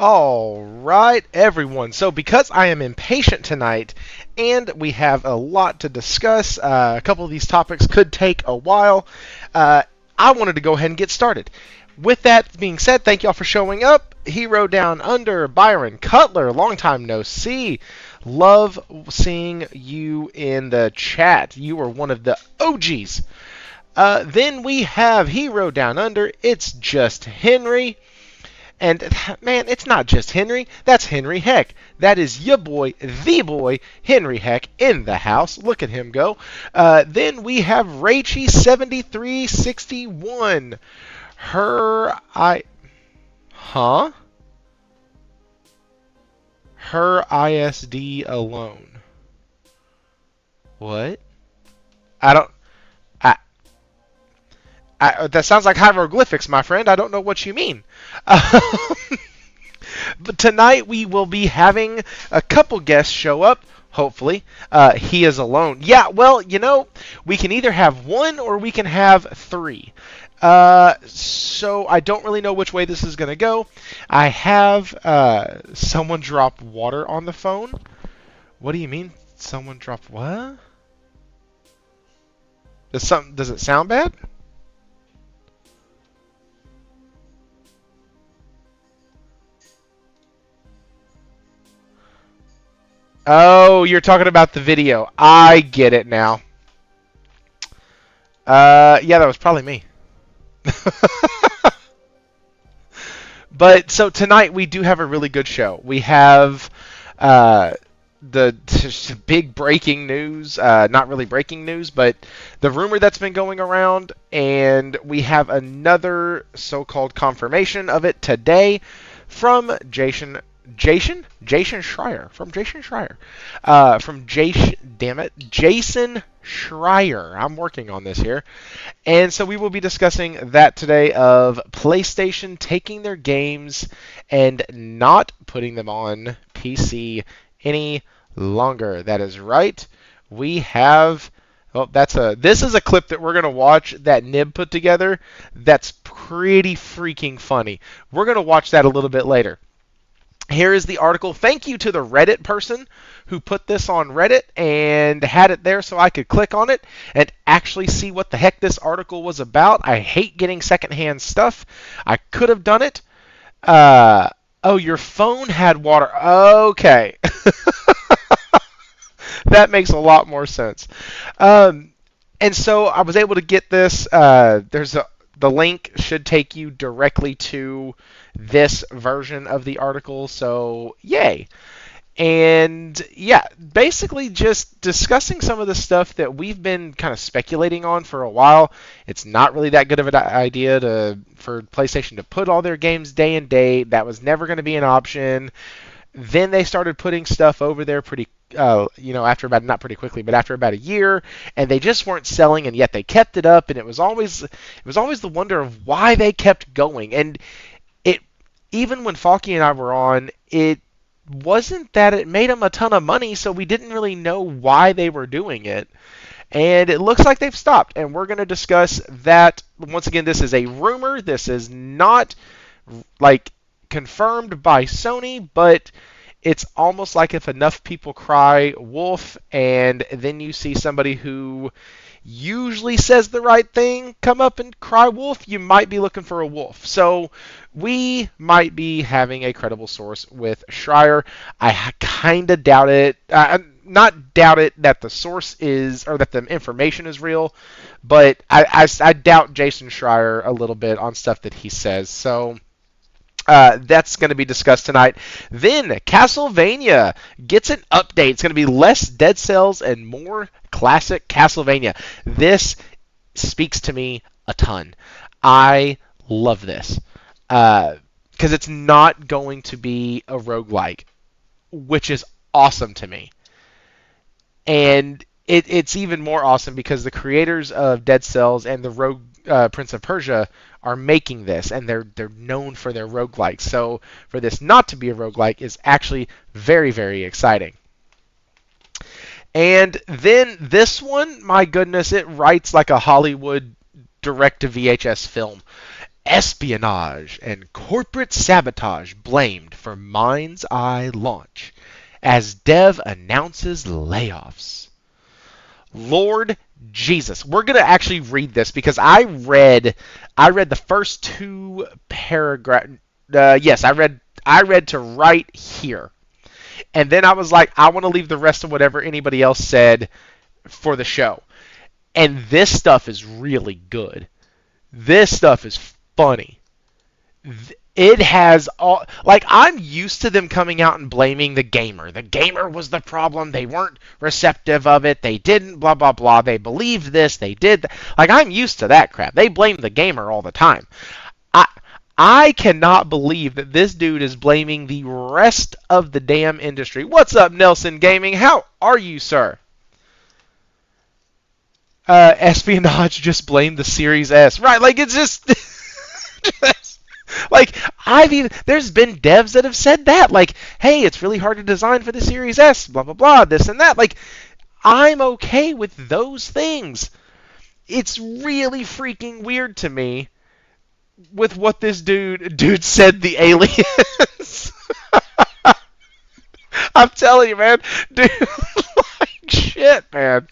All right, everyone. So, because I am impatient tonight and we have a lot to discuss, a couple of these topics could take a while, I wanted to go ahead and get started. With that being said, thank y'all for showing up. Hero Down Under, Byron Cutler, long time no see. Love seeing you in the chat. You are one of the OGs. Then we have Hero Down Under. It's just Henry. And, man, it's not just Henry. That's Henry Heck. That is your boy, the boy, Henry Heck, in the house. Look at him go. Then we have Rachy7361. Her ISD alone. What? I don't... that sounds like hieroglyphics, my friend. I don't know what you mean. But tonight we will be having a couple guests show up, hopefully. He is alone. Yeah, well, we can either have one or we can have three. So I don't really know which way this is going to go. I have someone drop water on the phone. What do you mean someone dropped what? Does it sound bad? Oh, you're talking about the video. I get it now. Yeah, that was probably me. But so tonight we do have a really good show. We have the big breaking news, not really breaking news, but the rumor that's been going around, and we have another so-called confirmation of it today from Jason Schreier. Jason Schreier. I'm working on this here. And so we will be discussing that today of PlayStation taking their games and not putting them on PC any longer. That is right. We have... Oh, this is a clip that we're going to watch that Nib put together that's pretty freaking funny. We're going to watch that a little bit later. Here is the article. Thank you to the Reddit person who put this on Reddit and had it there so I could click on it and actually see what the heck this article was about. I hate getting secondhand stuff. I could have done it. Oh, your phone had water. Okay. That makes a lot more sense. And so I was able to get this. The link should take you directly to this version of the article, so yay. And yeah, basically just discussing some of the stuff that we've been kind of speculating on for a while. It's not really that good of an idea for PlayStation to put all their games day and date. That was never going to be an option. Then they started putting stuff over there after about, not pretty quickly, but after about a year, and they just weren't selling, and yet they kept it up, and it was always the wonder of why they kept going. And even when Faulkie and I were on, it wasn't that it made them a ton of money, so we didn't really know why they were doing it. And it looks like they've stopped, and we're going to discuss that. Once again, this is a rumor. This is not confirmed by Sony, but it's almost like if enough people cry wolf, and then you see somebody who usually says the right thing come up and cry wolf, you might be looking for a wolf. So we might be having a credible source with Schreier. I kind of doubt it. Not doubt it that the source is, or that the information is real, but I doubt Jason Schreier a little bit on stuff that he says. So that's going to be discussed tonight. Then Castlevania gets an update. It's going to be less Dead Cells and more classic Castlevania. This speaks to me a ton. I love this because it's not going to be a roguelike, which is awesome to me. And it's even more awesome because the creators of Dead Cells and the Rogue Prince of Persia are making this, and they're known for their roguelikes. So for this not to be a roguelike is actually very, very exciting. And then this one, my goodness, it writes like a Hollywood direct-to-VHS film. Espionage and corporate sabotage blamed for Mindseye launch as dev announces layoffs. Lord Jesus. We're going to actually read this because I read the first two paragraphs. Yes, I read to right here. And then I was like, I want to leave the rest of whatever anybody else said for the show. And this stuff is really good. This stuff is funny. It has all, like, I'm used to them coming out and blaming the gamer. The gamer was the problem. They weren't receptive of it. They didn't blah blah blah. They believed this. They did that. Like, I'm used to that crap. They blame the gamer all the time. I cannot believe that this dude is blaming the rest of the damn industry. What's up, Nelson Gaming? How are you, sir? Espionage just blamed the Series S. Right, like, it's just... like, there's been devs that have said that. Like, hey, it's really hard to design for the Series S, blah, blah, blah, this and that. Like, I'm okay with those things. It's really freaking weird to me with what this dude said the aliens. I'm telling you, man. Dude, like, shit, man.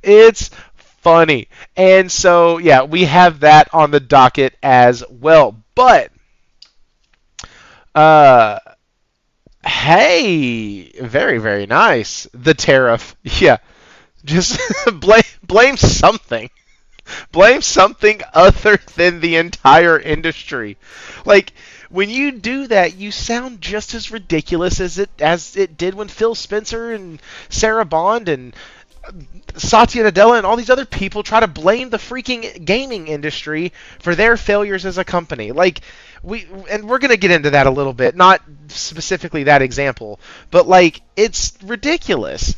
It's funny. And so, yeah, we have that on the docket as well. But, hey, very, very nice. The tariff. Yeah. Just blame something. Blame something other than the entire industry. Like, when you do that, you sound just as ridiculous as it did when Phil Spencer and Sarah Bond and Satya Nadella and all these other people try to blame the freaking gaming industry for their failures as a company. Like, we're going to get into that a little bit, not specifically that example, but like, it's ridiculous.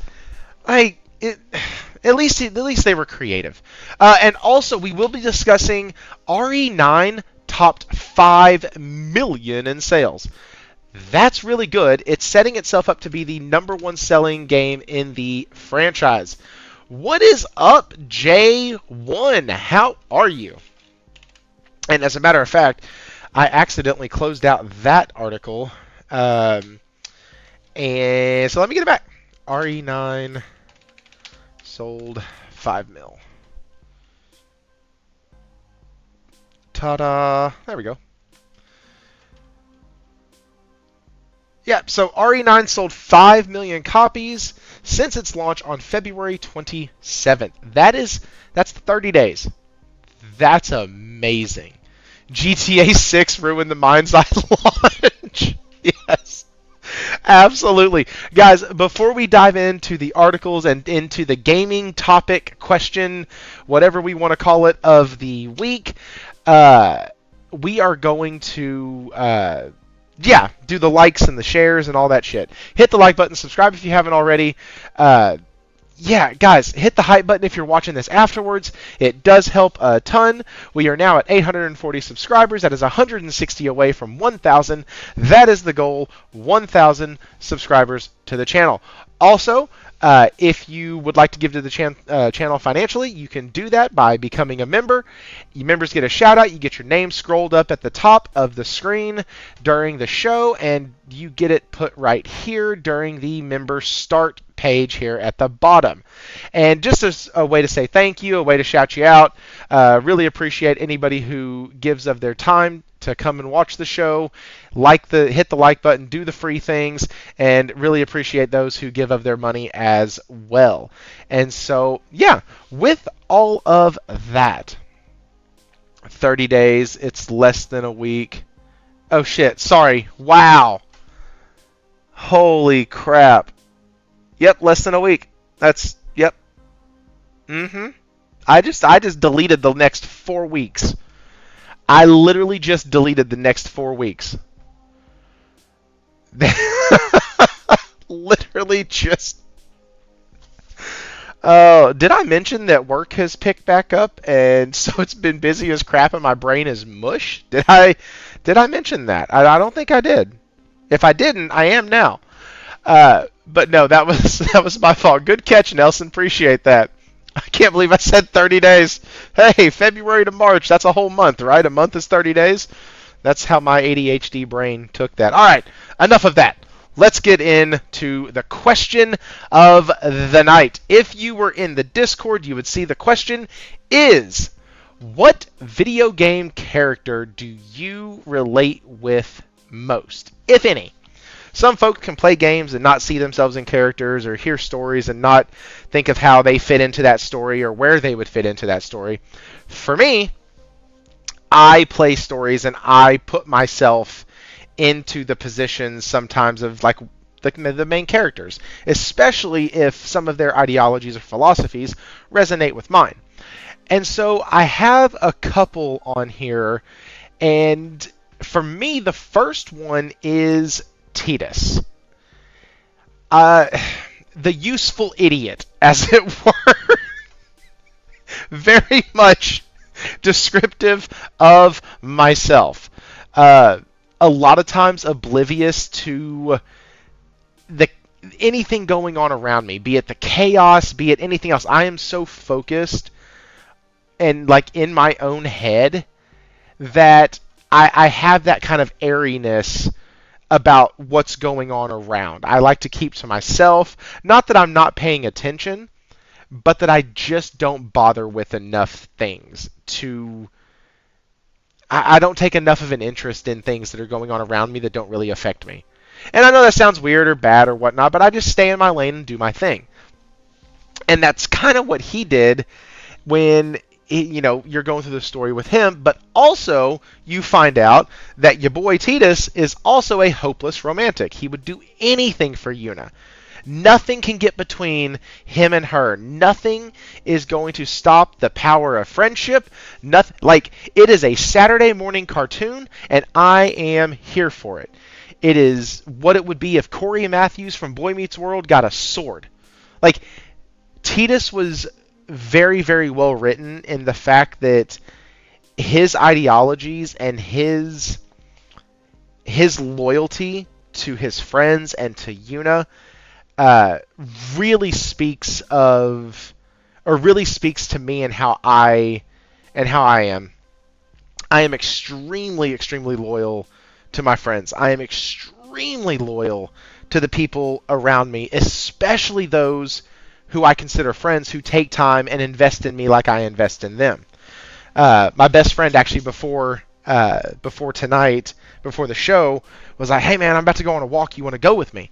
Like, at least they were creative. And also, we will be discussing RE9 topped 5 million in sales. That's really good. It's setting itself up to be the #1 selling game in the franchise. What is up, J1? How are you? And as a matter of fact, I accidentally closed out that article. And so let me get it back. RE9 sold 5 mil. Ta-da! There we go. Yeah, so RE9 sold 5 million copies since its launch on February 27th. That's 30 days. That's amazing. GTA 6 ruined the Mindseye launch. Yes. Absolutely. Guys, before we dive into the articles and into the gaming topic, question, whatever we want to call it, of the week, we are going to, do the likes and the shares and all that shit. Hit the like button, subscribe if you haven't already. Guys, hit the hype button if you're watching this afterwards. It does help a ton. We are now at 840 subscribers. That is 160 away from 1,000. That is the goal, 1,000 subscribers to the channel. Also, if you would like to give to the channel financially, you can do that by becoming a member. You members get a shout out. You get your name scrolled up at the top of the screen during the show, and you get it put right here during the member start page here at the bottom. And just as a way to say thank you, a way to shout you out, really appreciate anybody who gives of their time to come and watch the show, hit the like button, do the free things, and really appreciate those who give of their money as well. And so, yeah, with all of that, 30 days, it's less than a week. Oh shit, sorry. Wow. Holy crap. Yep, less than a week. Yep. I just deleted the next 4 weeks. I literally just deleted the next 4 weeks. Literally just... did I mention that work has picked back up, and so it's been busy as crap and my brain is mush? Did I mention that? I don't think I did. If I didn't, I am now. But no, that was my fault. Good catch, Nelson. Appreciate that. I can't believe I said 30 days. Hey, February to March, that's a whole month, right? A month is 30 days. That's how my ADHD brain took that. All right, enough of that. Let's get into the question of the night. If you were in the Discord, you would see the question is, what video game character do you relate with most, if any? Some folks can play games and not see themselves in characters, or hear stories and not think of how they fit into that story or where they would fit into that story. For me, I play stories and I put myself into the positions sometimes of like the main characters, especially if some of their ideologies or philosophies resonate with mine. And so I have a couple on here, and for me, the first one is Titus. The useful idiot, as it were. Very much descriptive of myself. A lot of times oblivious to anything going on around me, be it the chaos, be it anything else. I am so focused and like in my own head that I have that kind of airiness about what's going on around. I like to keep to myself. Not that I'm not paying attention, but that I just don't bother with enough things to... I don't take enough of an interest in things that are going on around me that don't really affect me. And I know that sounds weird or bad or whatnot, but I just stay in my lane and do my thing. And that's kind of what he did when... you're going through the story with him, but also you find out that your boy Titus is also a hopeless romantic. He would do anything for Yuna. Nothing can get between him and her. Nothing is going to stop the power of friendship. Nothing, like, it is a Saturday morning cartoon, and I am here for it. It is what it would be if Corey Matthews from Boy Meets World got a sword. Like, Titus was very, very well written in the fact that his ideologies and his loyalty to his friends and to Yuna really speaks to me and how I am. I am extremely, extremely loyal to my friends. I am extremely loyal to the people around me, especially those who I consider friends, who take time and invest in me like I invest in them. My best friend, actually, before tonight, before the show, was like, "Hey man, I'm about to go on a walk. You want to go with me?"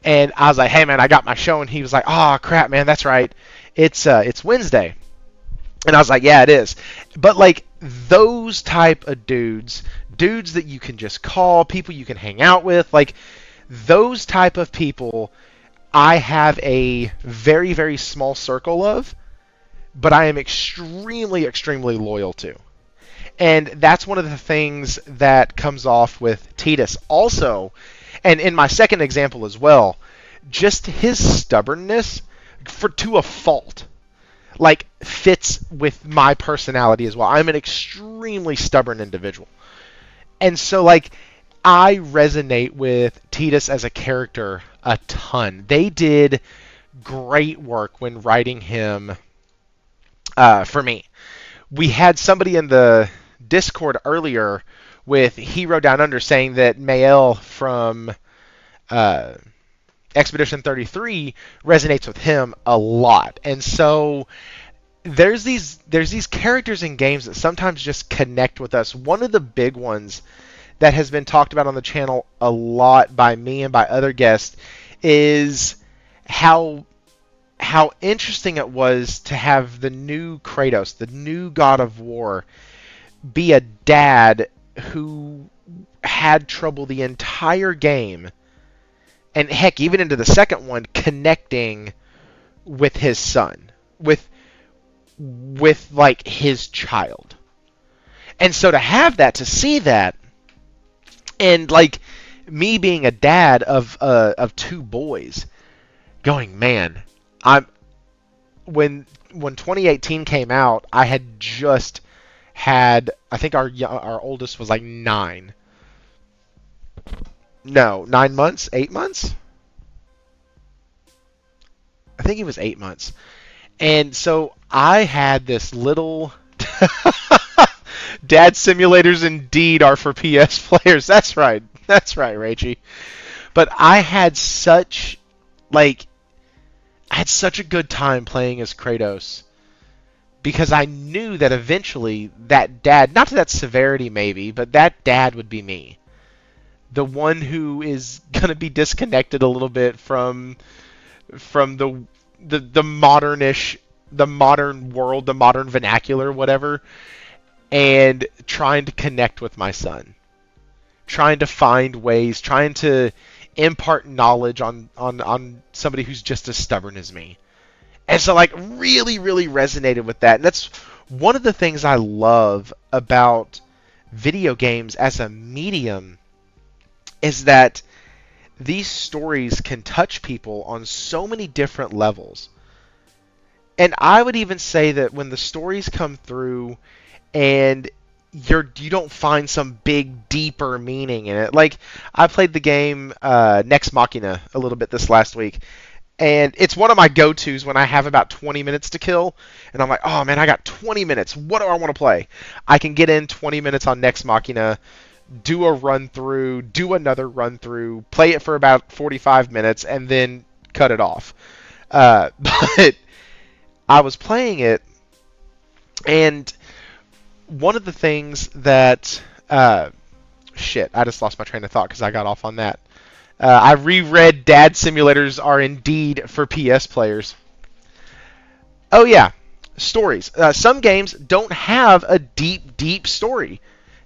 And I was like, "Hey man, I got my show." And he was like, "Oh crap, man, that's right. It's Wednesday." And I was like, "Yeah, it is." But like those type of dudes that you can just call, people you can hang out with, like those type of people, I have a very, very small circle of, but I am extremely, extremely loyal to. And that's one of the things that comes off with Titus. Also, and in my second example as well, just his stubbornness to a fault, like, fits with my personality as well. I'm an extremely stubborn individual. And so, like, I resonate with Titus as a character a ton. They did great work when writing him for me. We had somebody in the Discord earlier with Hero Down Under saying that Mael from Expedition 33 resonates with him a lot. And so there's these characters in games that sometimes just connect with us. One of the big ones that has been talked about on the channel a lot by me and by other guests is how interesting it was to have the new Kratos, the new God of War, be a dad who had trouble the entire game, and heck, even into the second one, connecting with his son, with like his child. And so to have that, to see that, and like me being a dad of two boys, going, man, when 2018 came out, I had just had, I think our oldest was like 9. No, 9 months, 8 months. I think he was 8 months. And so I had this little dad simulators indeed are for PS players. That's right. That's right, Rachie. But like I had such a good time playing as Kratos because I knew that eventually that dad, not to that severity maybe, but that dad would be me. The one who is going to be disconnected a little bit from the modernish, the modern world, the modern vernacular, whatever, and trying to connect with my son, trying to find ways, trying to impart knowledge on somebody who's just as stubborn as me. And so, like, really, really resonated with that. And that's one of the things I love about video games as a medium is that these stories can touch people on so many different levels. And I would even say that when the stories come through and you don't find some big, deeper meaning in it. Like, I played the game Next Machina a little bit this last week, and it's one of my go-tos when I have about 20 minutes to kill, and I'm like, oh man, I got 20 minutes. What do I want to play? I can get in 20 minutes on Next Machina, do a run-through, do another run-through, play it for about 45 minutes, and then cut it off. But I was playing it, and one of the things that... shit, I just lost my train of thought because I got off on that. I reread Dad Simulators are indeed for PS players. Oh yeah, stories. Some games don't have a deep, deep story.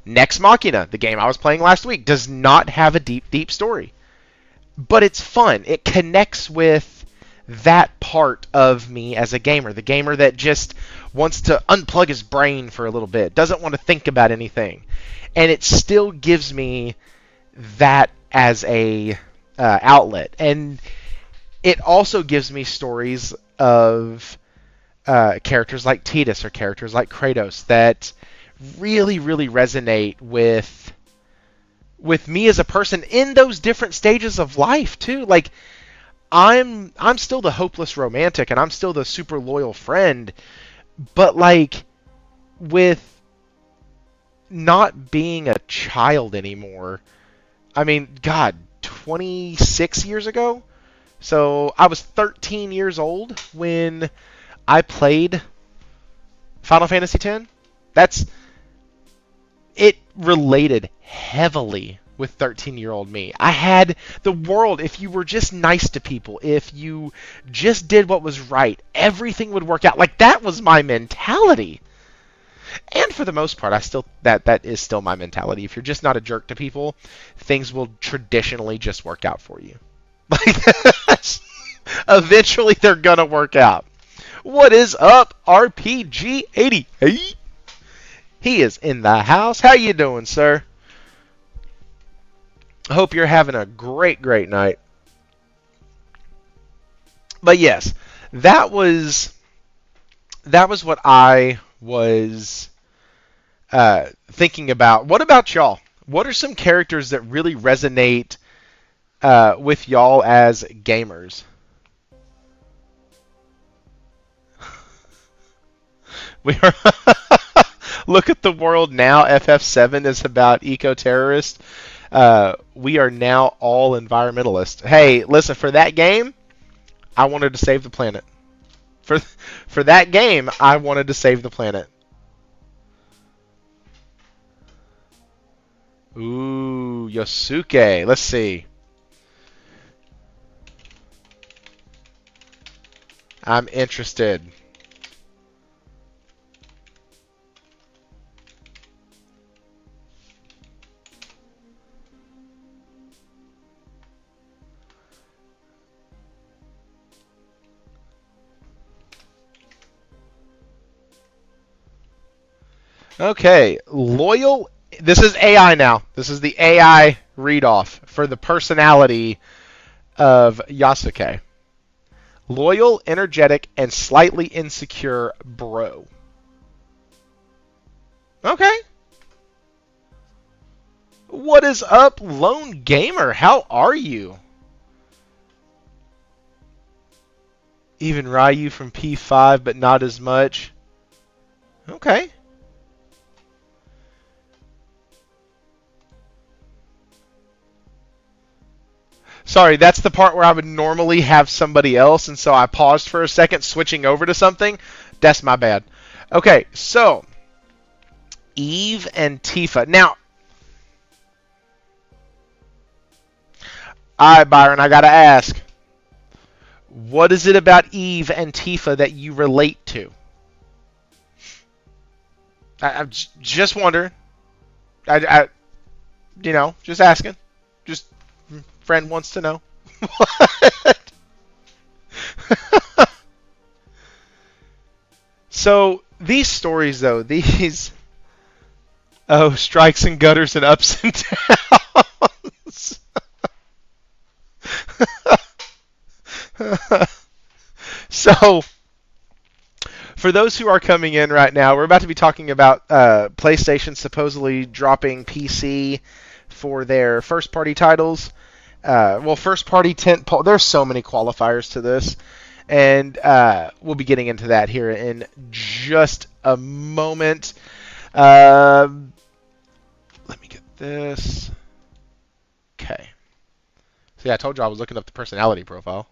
Next Machina, the game I was playing last week, does not have a deep, deep story. But it's fun. It connects with that part of me as a gamer. The gamer that just wants to unplug his brain for a little bit, doesn't want to think about anything. And it still gives me that as a outlet. And it also gives me stories of characters like Tidus or characters like Kratos that really, really resonate with me as a person in those different stages of life too. Like, I'm still the hopeless romantic and I'm still the super loyal friend, but like with not being a child anymore. I mean, God, 26 years ago? So I was 13 years old when I played Final Fantasy X. It related heavily with 13-year-old me. I had the world, if you were just nice to people, if you just did what was right, everything would work out. Like, that was my mentality. And for the most part, that is still my mentality. If you're just not a jerk to people, things will traditionally just work out for you. Like, eventually they're gonna work out. What is up, RPG88? He is in the house. How you doing, sir? I hope you're having a great, great night. But yes, that was what I was thinking about. What about y'all? What are some characters that really resonate with y'all as gamers? We are look at the world now. FF7 is about eco-terrorists. We are now all environmentalists. Hey, listen, for that game, I wanted to save the planet. For that game, I wanted to save the planet. Ooh, Yosuke. Let's see. I'm interested. Okay, loyal. This is AI now. This is the AI read-off for the personality of Yasuke. Loyal, energetic, and slightly insecure bro. Okay. What is up, Lone Gamer? How are you? Even Ryu from P5, but not as much. Okay. Sorry, that's the part where I would normally have somebody else, and so I paused for a second, switching over to something. That's my bad. Okay, so Eve and Tifa. Now, Byron, I gotta ask, what is it about Eve and Tifa that you relate to? I'm just wondering. Just asking. Just friend wants to know. What? So these stories, though, strikes and gutters and ups and downs. So, for those who are coming in right now, we're about to be talking about PlayStation supposedly dropping PC for their first-party titles. First-party tentpole. There's so many qualifiers to this, and we'll be getting into that here in just a moment. Let me get this. Okay. See, I told you I was looking up the personality profile.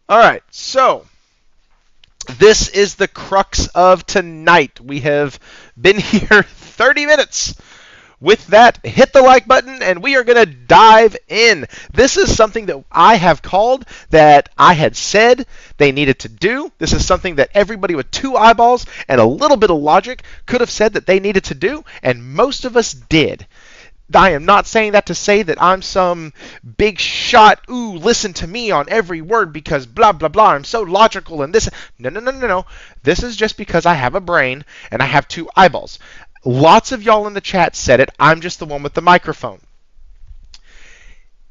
All right, so this is the crux of tonight. We have been here 30 minutes. With that, hit the like button, and we are going to dive in. This is something that I have called, that I had said they needed to do. This is something that everybody with 2 eyeballs and a little bit of logic could have said that they needed to do, and most of us did. I am not saying that to say that I'm some big shot, ooh, listen to me on every word because blah, blah, blah, I'm so logical and this. No. This is just because I have a brain and I have 2 eyeballs. Lots of y'all in the chat said it. I'm just the one with the microphone.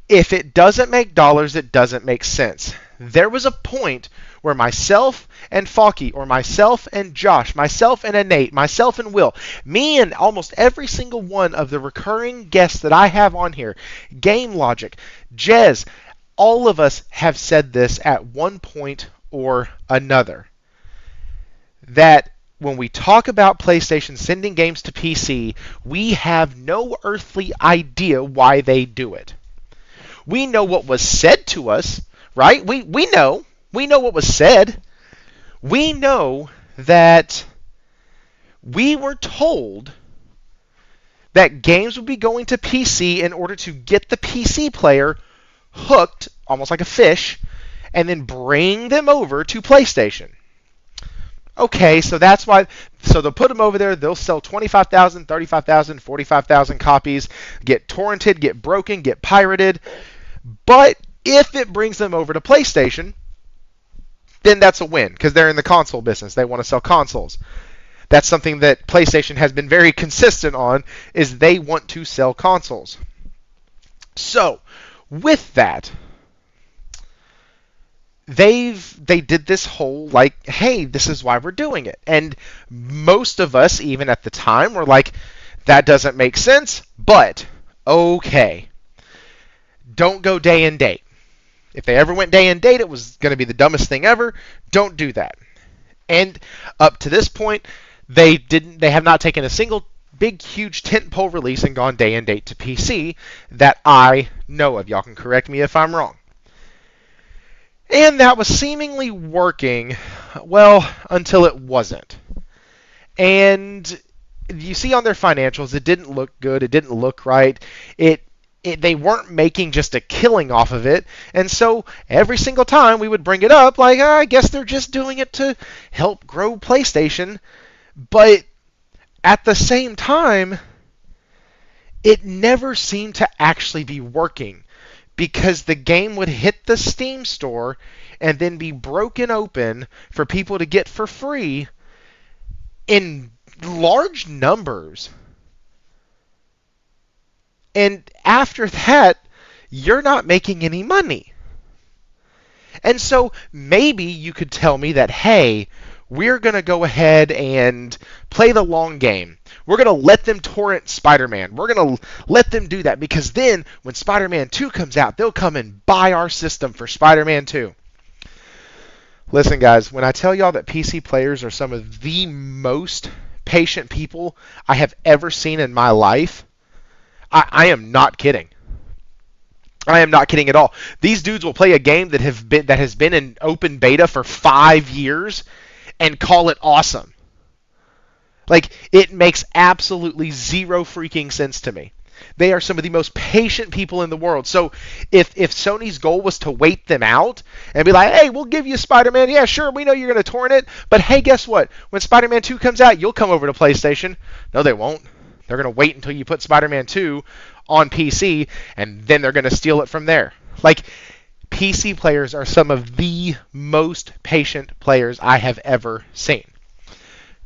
If it doesn't make dollars, it doesn't make sense. There was a point where myself and Faulkie, or myself and Josh, myself and Enate, myself and Will, me and almost every single one of the recurring guests that I have on here, Game Logic, Jez, all of us have said this at one point or another. That when we talk about PlayStation sending games to PC, we have no earthly idea why they do it. We know what was said to us, right? We know what was said. We know that we were told that games would be going to PC in order to get the PC player hooked, almost like a fish, and then bring them over to PlayStation. Okay, so that's why. So they'll put them over there. They'll sell 25,000, 35,000, 45,000 copies, get torrented, get broken, get pirated. But if it brings them over to PlayStation, then that's a win because they're in the console business. They want to sell consoles. That's something that PlayStation has been very consistent on, is they want to sell consoles. So, with that, they did this whole, like, hey, this is why we're doing it. And most of us, even at the time, were like, that doesn't make sense, but okay. Don't go day and date. If they ever went day and date, it was going to be the dumbest thing ever. Don't do that. And up to this point, they have not taken a single big, huge tentpole release and gone day and date to PC that I know of. Y'all can correct me if I'm wrong. And that was seemingly working, well, until it wasn't. And you see on their financials, it didn't look good. It didn't look right. They weren't making just a killing off of it. And so every single time we would bring it up, like, I guess they're just doing it to help grow PlayStation. But at the same time, it never seemed to actually be working, because the game would hit the Steam store and then be broken open for people to get for free in large numbers. And after that, you're not making any money. And so maybe you could tell me that, hey, we're going to go ahead and play the long game. We're going to let them torrent Spider-Man. We're going to let them do that because then when Spider-Man 2 comes out, they'll come and buy our system for Spider-Man 2. Listen, guys, when I tell y'all that PC players are some of the most patient people I have ever seen in my life, I am not kidding. I am not kidding at all. These dudes will play a game that has been in open beta for 5 years and call it awesome. Like, it makes absolutely zero freaking sense to me. They are some of the most patient people in the world. So if Sony's goal was to wait them out and be like, hey, we'll give you Spider-Man. Yeah, sure, we know you're going to torrent it. But hey, guess what? When Spider-Man 2 comes out, you'll come over to PlayStation. No, they won't. They're going to wait until you put Spider-Man 2 on PC, and then they're going to steal it from there. Like, PC players are some of the most patient players I have ever seen.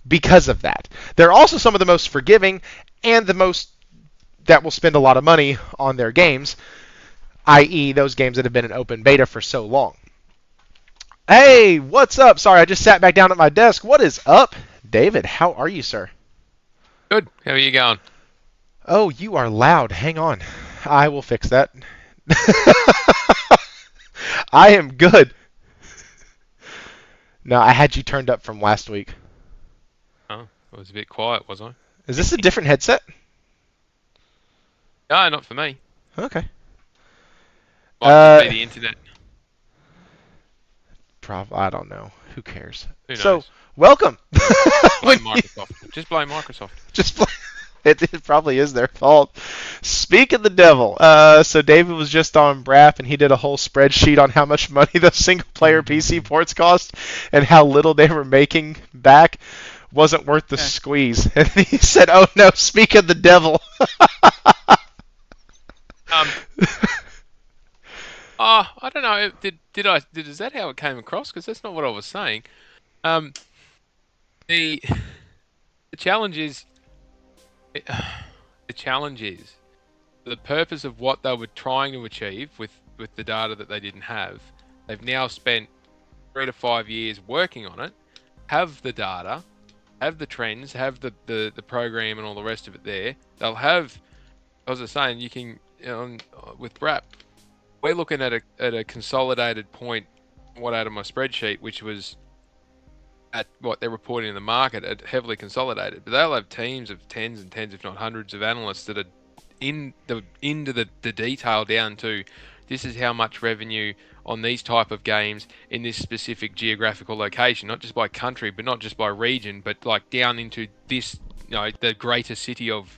Because of that. They're also some of the most forgiving and the most that will spend a lot of money on their games, i.e. those games that have been in open beta for so long. Hey, what's up? Sorry, I just sat back down at my desk. What is up? David, how are you, sir? Good. How are you going? Oh, you are loud. Hang on. I will fix that. I am good. No, I had you turned up from last week. Oh, I was a bit quiet, was I? Is this a different headset? No, not for me. Okay. Might be the internet. I don't know. Who cares? Who knows? So, welcome. Blame Microsoft. Just blame Microsoft. Just blame. It probably is their fault. Speak of the devil. So David was just on BRAP, and he did a whole spreadsheet on how much money those single-player PC ports cost and how little they were making back. Wasn't worth the squeeze. And he said, oh no, speak of the devil. I don't know. Is that how it came across? Because that's not what I was saying. The challenge is the purpose of what they were trying to achieve with the data that they didn't have. They've now spent 3 to 5 years working on it. Have the data, have the trends, have the program and all the rest of it there. They'll have, as I was saying, you can with BRAP. We're looking at a consolidated point, out of my spreadsheet, which was at what they're reporting in the market at heavily consolidated. But they'll have teams of tens and tens, if not hundreds, of analysts that are into the detail down to this is how much revenue on these type of games in this specific geographical location, not just by country, but not just by region, but like down into this, the greater city of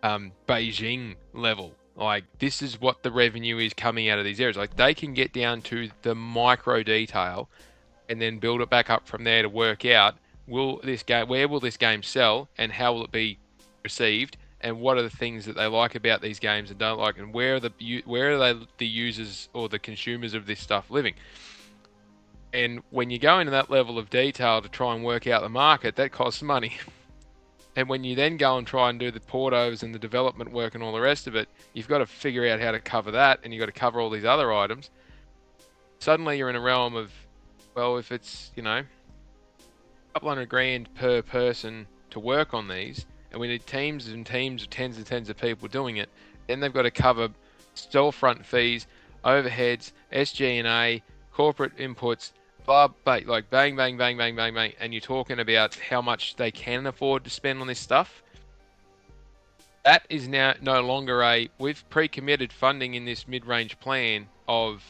Beijing level. Like, this is what the revenue is coming out of these areas. Like, they can get down to the micro detail and then build it back up from there to work out, where will this game sell and how will it be received, and what are the things that they like about these games and don't like, and where are the users or the consumers of this stuff living. And when you go into that level of detail to try and work out the market, that costs money. And when you then go and try and do the portos and the development work and all the rest of it, you've got to figure out how to cover that, and you've got to cover all these other items. Suddenly you're in a realm of, well, if it's, a couple $100,000 per person to work on these, and we need teams and teams of tens and tens of people doing it, then they've got to cover storefront fees, overheads, SG&A, corporate inputs, like bang, bang, bang, bang, bang, bang, and you're talking about how much they can afford to spend on this stuff. That is now no longer we've pre-committed funding in this mid-range plan of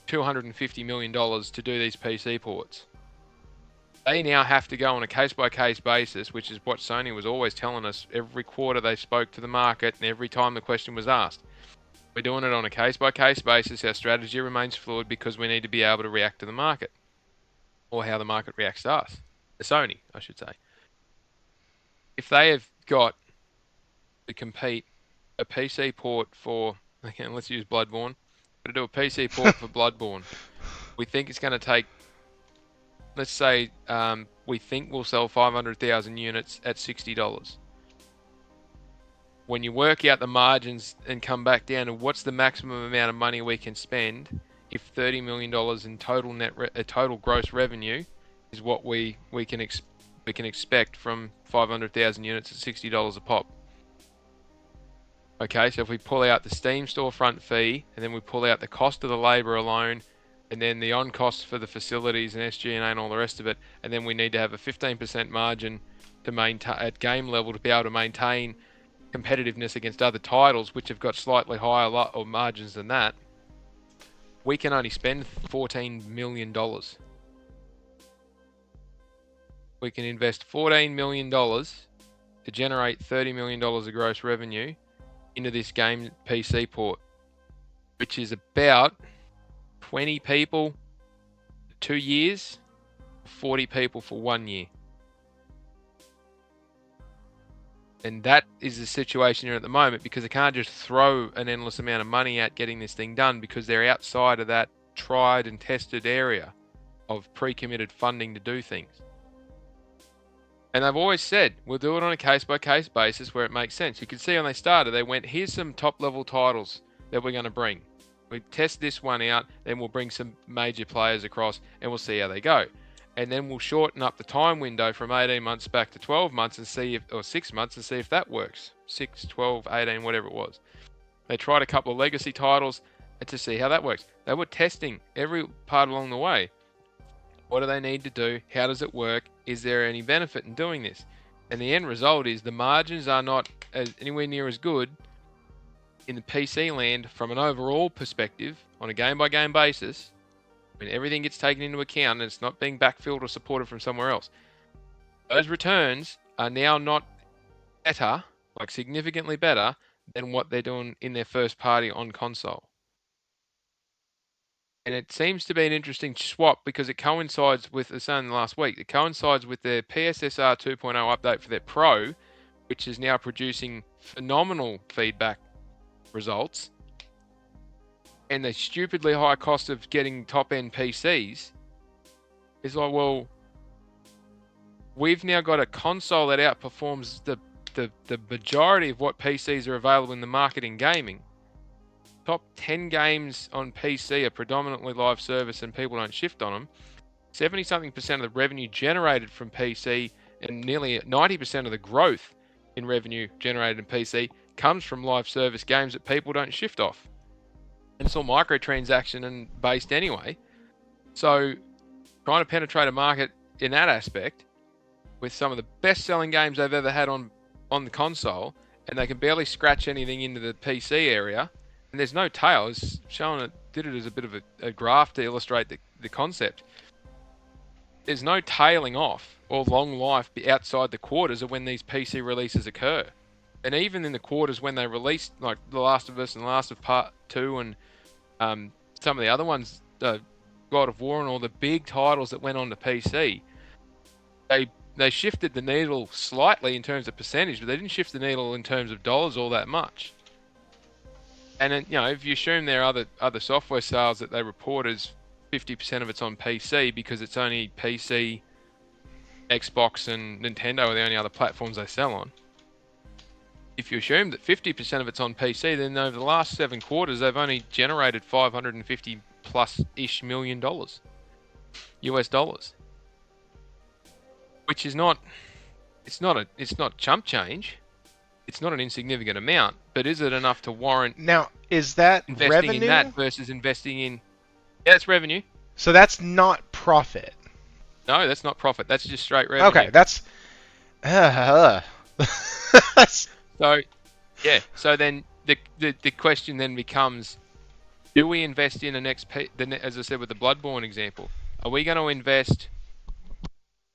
$250 million to do these PC ports. They now have to go on a case-by-case basis, which is what Sony was always telling us every quarter they spoke to the market and every time the question was asked. We're doing it on a case-by-case basis. Our strategy remains fluid because we need to be able to react to the market, or how the market reacts to us. Sony, I should say. If they have got to compete a PC port for, again, let's use Bloodborne, to do a PC port for Bloodborne, we think it's going to take, let's say, we think we'll sell 500,000 units at $60. When you work out the margins and come back down to what's the maximum amount of money we can spend, if $30 million in total total gross revenue is what we can expect from 500,000 units at $60 a pop. Okay, so if we pull out the Steam storefront fee, and then we pull out the cost of the labour alone, and then the on-costs for the facilities and SG&A and all the rest of it, and then we need to have a 15% margin to maintain at game level to be able to maintain competitiveness against other titles which have got slightly higher or margins than that, we can only spend $14 million. We can invest $14 million to generate $30 million of gross revenue into this game PC port, which is about 20 people for 2 years, 40 people for 1 year. And that is the situation here at the moment, because they can't just throw an endless amount of money at getting this thing done, because they're outside of that tried and tested area of pre-committed funding to do things. And they've always said, we'll do it on a case-by-case basis where it makes sense. You can see when they started, they went, here's some top-level titles that we're going to bring. We test this one out, then we'll bring some major players across, and we'll see how they go. And then we'll shorten up the time window from 18 months back to 12 months and see if, or 6 months, and see if that works. 6, 12, 18, whatever it was. They tried a couple of legacy titles to see how that works. They were testing every part along the way. What do they need to do? How does it work? Is there any benefit in doing this? And the end result is the margins are not anywhere near as good in the PC land from an overall perspective on a game-by-game basis, when everything gets taken into account and it's not being backfilled or supported from somewhere else. Those returns are now not better, like significantly better, than what they're doing in their first party on console. And it seems to be an interesting swap because it coincides with, as I said last week, it coincides with their PSSR 2.0 update for their Pro, which is now producing phenomenal feedback results. And the stupidly high cost of getting top-end PCs is like, well, we've now got a console that outperforms the majority of what PCs are available in the market in gaming. Top 10 games on PC are predominantly live service and people don't shift on them. 70-something% of the revenue generated from PC and nearly 90% of the growth in revenue generated in PC comes from live service games that people don't shift off. And it's all microtransaction and based anyway. So trying to penetrate a market in that aspect with some of the best selling games they've ever had on the console, and they can barely scratch anything into the PC area. And there's no tail. It's showing it, did it as a bit of a graph to illustrate the concept. There's no tailing off or long life outside the quarters of when these PC releases occur. And even in the quarters when they released, like The Last of Us and The Last of Part 2 and some of the other ones, God of War and all the big titles that went on to PC, they shifted the needle slightly in terms of percentage, but they didn't shift the needle in terms of dollars all that much. And then, you know, if you assume there are other software sales that they report as 50% of it's on PC because it's only PC, Xbox, and Nintendo are the only other platforms they sell on. If you assume that 50% of it's on PC, then over the last 7 quarters, they've only generated $550+ million US dollars, which is not, it's not chump change. It's not an insignificant amount, but is it enough to warrant Now, is that investing revenue? in that versus investing in? Yeah, it's revenue. So that's not profit. No, that's not profit. That's just straight revenue. Okay, that's. So, yeah. So then the question then becomes, do we invest in an XP? As I said with the Bloodborne example, are we going to invest?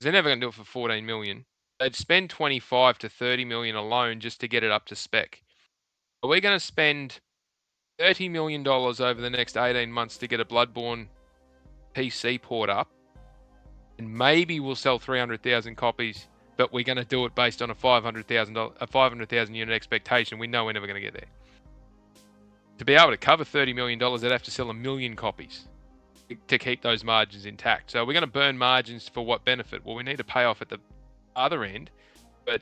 They're never going to do it for 14 million. They'd spend 25 to 30 million alone just to get it up to spec. Are we going to spend $30 million over the next 18 months to get a Bloodborne PC port up? And maybe we'll sell 300,000 copies, but we're going to do it based on a 500,000 unit expectation. We know we're never going to get there. To be able to cover $30 million, they'd have to sell 1 million copies to keep those margins intact. So we're going to burn margins for what benefit? Well, we need to pay off at the other end, but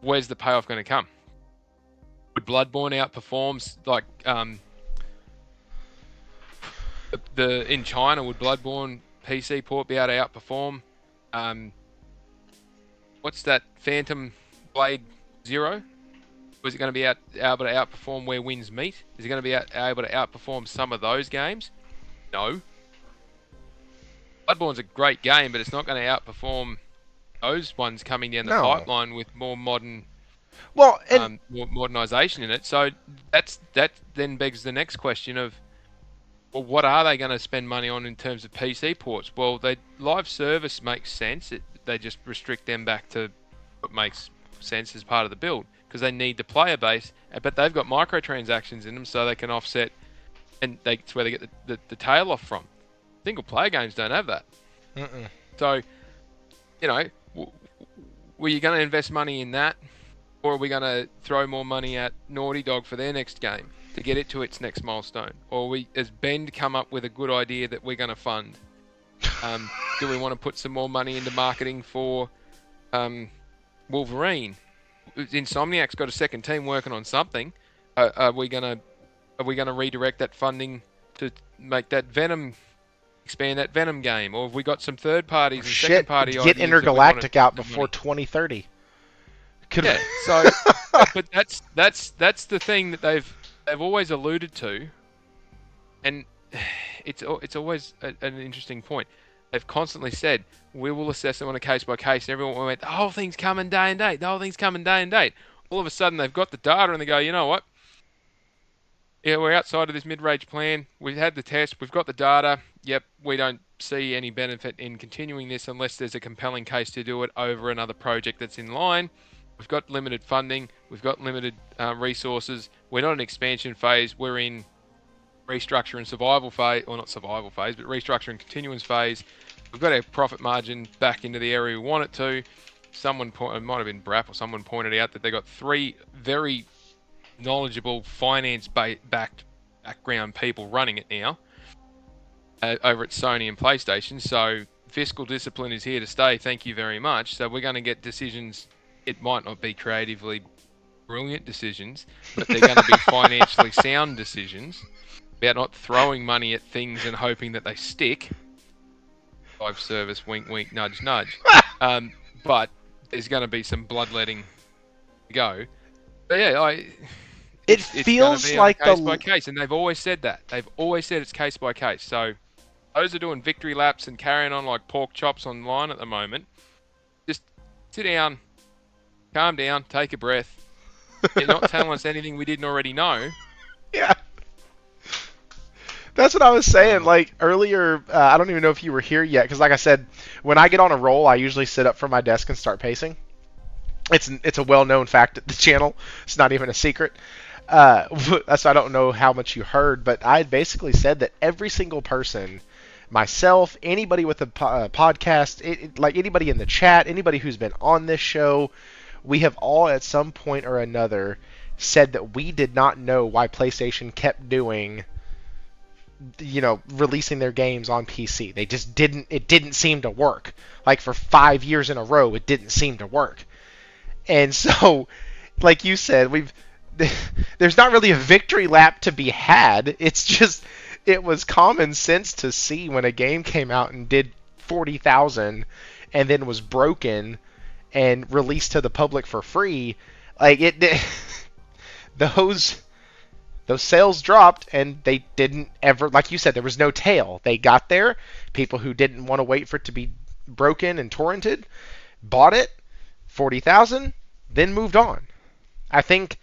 where's the payoff going to come? Would Bloodborne outperform in China? Would Bloodborne PC port be able to outperform? What's that Phantom Blade Zero? Was it going to be able to outperform Where Winds Meet? Is it going to be able to outperform some of those games? No. Bloodborne's a great game, but it's not going to outperform those ones coming down the pipeline with more modern, well, and more modernization in it. So that then begs the next question of, well, what are they going to spend money on in terms of PC ports? Well, live service makes sense. They just restrict them back to what makes sense as part of the build, because they need the player base, but they've got microtransactions in them, so they can offset, and that's where they get the tail off from. Single player games don't have that. So, were you going to invest money in that, or are we going to throw more money at Naughty Dog for their next game to get it to its next milestone? Or has Bend come up with a good idea that we're going to fund? Do we want to put some more money into marketing for Wolverine? Insomniac's got a second team working on something. Are we gonna redirect that funding to make that Venom, expand that Venom game, or have we got some third parties and second party get ideas Intergalactic out before 2030? Yeah, so but that's the thing that they've always alluded to, and it's always an interesting point. They've constantly said, we will assess them on a case by case, and everyone went, the whole thing's coming day and date. The whole thing's coming day and date. All of a sudden, they've got the data, and they go, you know what? Yeah, we're outside of this mid-range plan. We've had the test. We've got the data. Yep, we don't see any benefit in continuing this unless there's a compelling case to do it over another project that's in line. We've got limited funding. We've got limited resources. We're not in expansion phase. We're in restructure and survival phase, or not survival phase, but restructure and continuance phase. We've got our profit margin back into the area we want it to. It might have been Brap or someone pointed out that they got 3 very knowledgeable finance-backed background people running it now over at Sony and PlayStation. So fiscal discipline is here to stay. Thank you very much. So we're going to get decisions. It might not be creatively brilliant decisions, but they're going to be financially sound decisions about not throwing money at things and hoping that they stick. Live service, wink, wink, nudge, nudge. But there's going to be some bloodletting to go. But yeah, it feels like case by case, and they've always said that. They've always said it's case by case. So those are doing victory laps and carrying on like pork chops online at the moment. Just sit down, calm down, take a breath. You're not telling us anything we didn't already know. Yeah. That's what I was saying, like, earlier. I don't even know if you were here yet, because like I said, when I get on a roll, I usually sit up from my desk and start pacing. It's a well-known fact at the channel. It's not even a secret. So I don't know how much you heard, but I had basically said that every single person, myself, anybody with a podcast, like anybody in the chat, anybody who's been on this show, we have all at some point or another said that we did not know why PlayStation kept doing, releasing their games on PC. They just didn't. It didn't seem to work. Like for 5 years in a row, it didn't seem to work. And so, like you said, there's not really a victory lap to be had. It's just, it was common sense to see when a game came out and did 40,000 and then was broken and released to the public for free. Like those sales dropped, and they didn't ever, like you said, there was no tail. They got there. People who didn't want to wait for it to be broken and torrented bought it, 40,000, then moved on. I think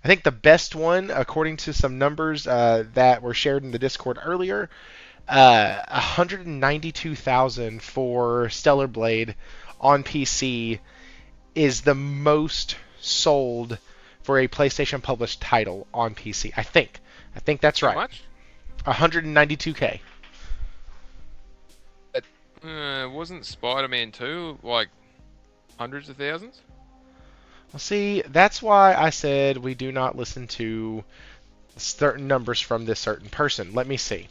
the best one, according to some numbers that were shared in the Discord earlier, 192,000 for Stellar Blade on PC is the most sold for a PlayStation published title on PC. I think that's right. How much? 192K. Wasn't Spider-Man 2 like hundreds of thousands? Well, see, that's why I said we do not listen to certain numbers from this certain person. Let me see.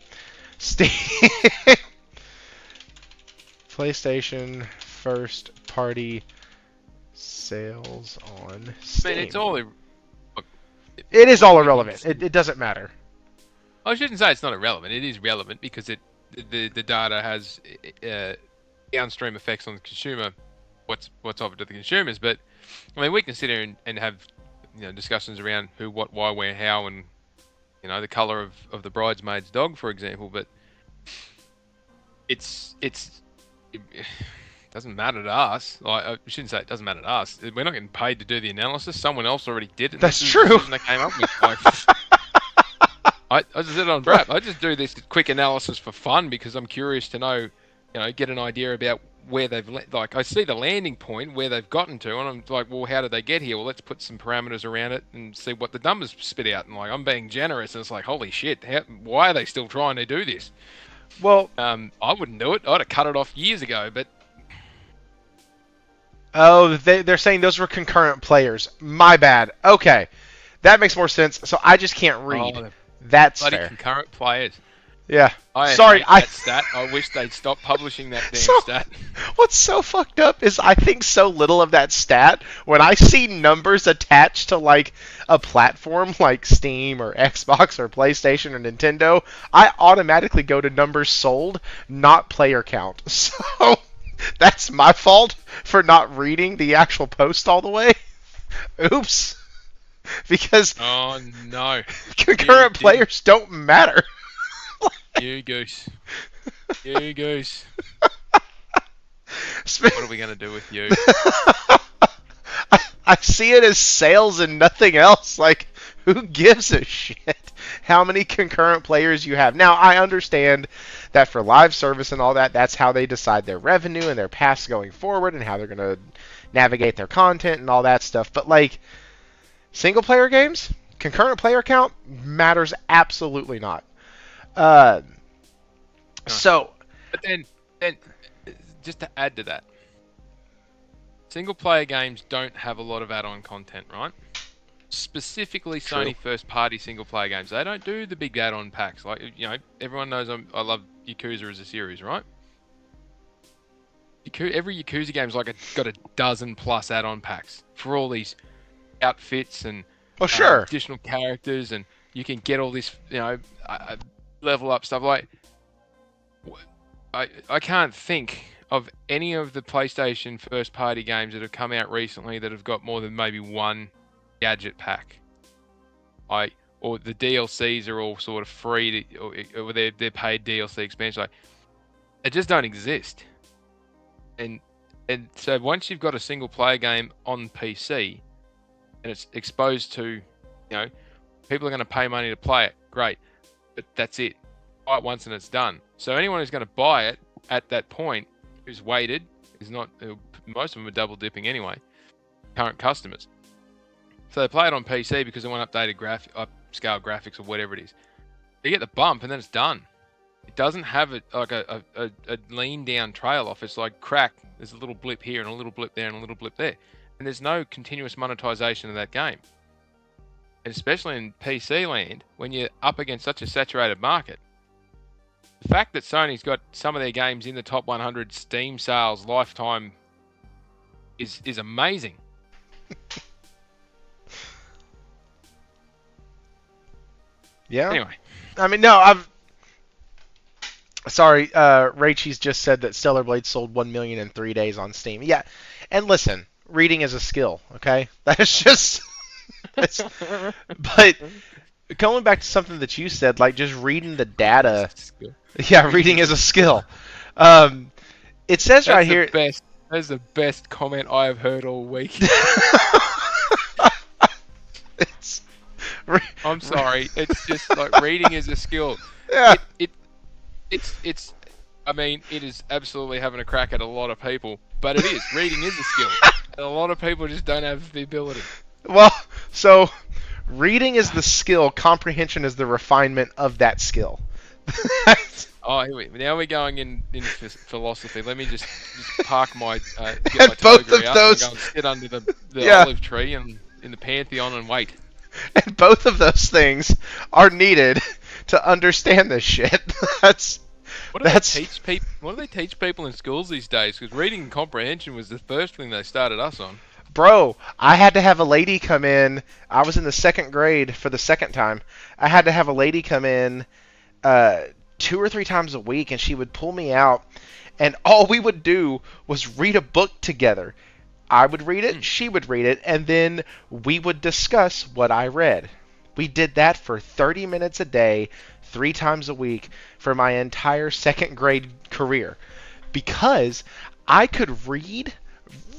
PlayStation first party sales on Steam. I mean, it's all... It is all irrelevant. It doesn't matter. I shouldn't say it's not irrelevant. It is relevant because it the data has downstream effects on the consumer. What's offered to the consumers, but I mean, we can sit here and have discussions around who, what, why, where, how, and the color of the bridesmaid's dog, for example. But it doesn't matter to us. I shouldn't say it doesn't matter to us. We're not getting paid to do the analysis. Someone else already did it. That's this true. Is the decision they came up with. I just said it on Brap. I just do this quick analysis for fun because I'm curious to know, get an idea about where they've I see the landing point where they've gotten to, and I'm like, well, how did they get here? Well, let's put some parameters around it and see what the numbers spit out. And I'm being generous, and it's like, holy shit, why are they still trying to do this? Well, I wouldn't do it. I'd have cut it off years ago, but. Oh, they're saying those were concurrent players. My bad. Okay, that makes more sense. So I just can't read. That's fair. Concurrent players. Yeah. I Sorry, that stat. I wish they'd stop publishing that damn stat. What's so fucked up is I think so little of that stat. When I see numbers attached to like a platform like Steam or Xbox or PlayStation or Nintendo, I automatically go to numbers sold, not player count. So that's my fault for not reading the actual post all the way. Oops. Because concurrent players don't matter. You goose. You goose. What are we going to do with you? I see it as sales and nothing else. Like, who gives a shit how many concurrent players you have? Now, I understand that for live service and all that, that's how they decide their revenue and their paths going forward and how they're going to navigate their content and all that stuff. But, like, single player games, concurrent player count matters absolutely not. So, but then just to add to that, single player games don't have a lot of add-on content, right? Specifically, Sony first-party single player games, they don't do the big add-on packs. Like everyone knows I love Yakuza as a series, right? Every Yakuza game's got a dozen plus add-on packs for all these outfits and additional characters, and you can get all this level up stuff. Like I can't think of any of the PlayStation first party games that have come out recently that have got more than maybe one gadget pack. Or the DLCs are all sort of free or they're paid DLC expansion. They just don't exist. And so once you've got a single player game on PC and it's exposed to, people are going to pay money to play it, great. But that's it. Buy it once and it's done. So anyone who's going to buy it at that point, who's waited, most of them are double dipping anyway, current customers. So they play it on PC because they want updated upscale graphics or whatever it is. They get the bump and then it's done. It doesn't have a lean down trail off. It's like crack. There's a little blip here and a little blip there and a little blip there. And there's no continuous monetization of that game. And especially in PC land, when you're up against such a saturated market, the fact that Sony's got some of their games in the top 100 Steam sales lifetime is amazing. Yeah. Anyway. I mean, no, sorry, Rachel's just said that Stellar Blade sold 1 million in 3 days on Steam. Yeah, and listen, reading is a skill, okay? That's just... but going back to something that you said, like just reading the data... Yeah, reading is a skill. It says right here... That's the best comment I have heard all week. I'm sorry. It's just like reading is a skill. Yeah. It's. I mean, it is absolutely having a crack at a lot of people, but it is. Reading is a skill. And a lot of people just don't have the ability. Well, so reading is the skill. Comprehension is the refinement of that skill. Oh, now we're going in philosophy. Let me just park my get and my both of out those and go and sit under the olive tree and in the Pantheon and wait. And both of those things are needed to understand this shit. What do they teach people? What do they teach people in schools these days? Because reading and comprehension was the first thing they started us on. Bro, I had to have a lady come in. I was in the second grade for the second time. I had to have a lady come in 2 or 3 times a week, and she would pull me out, and all we would do was read a book together. I would read it, she would read it, and then we would discuss what I read. We did that for 30 minutes a day, 3 times a week, for my entire second grade career. Because I could read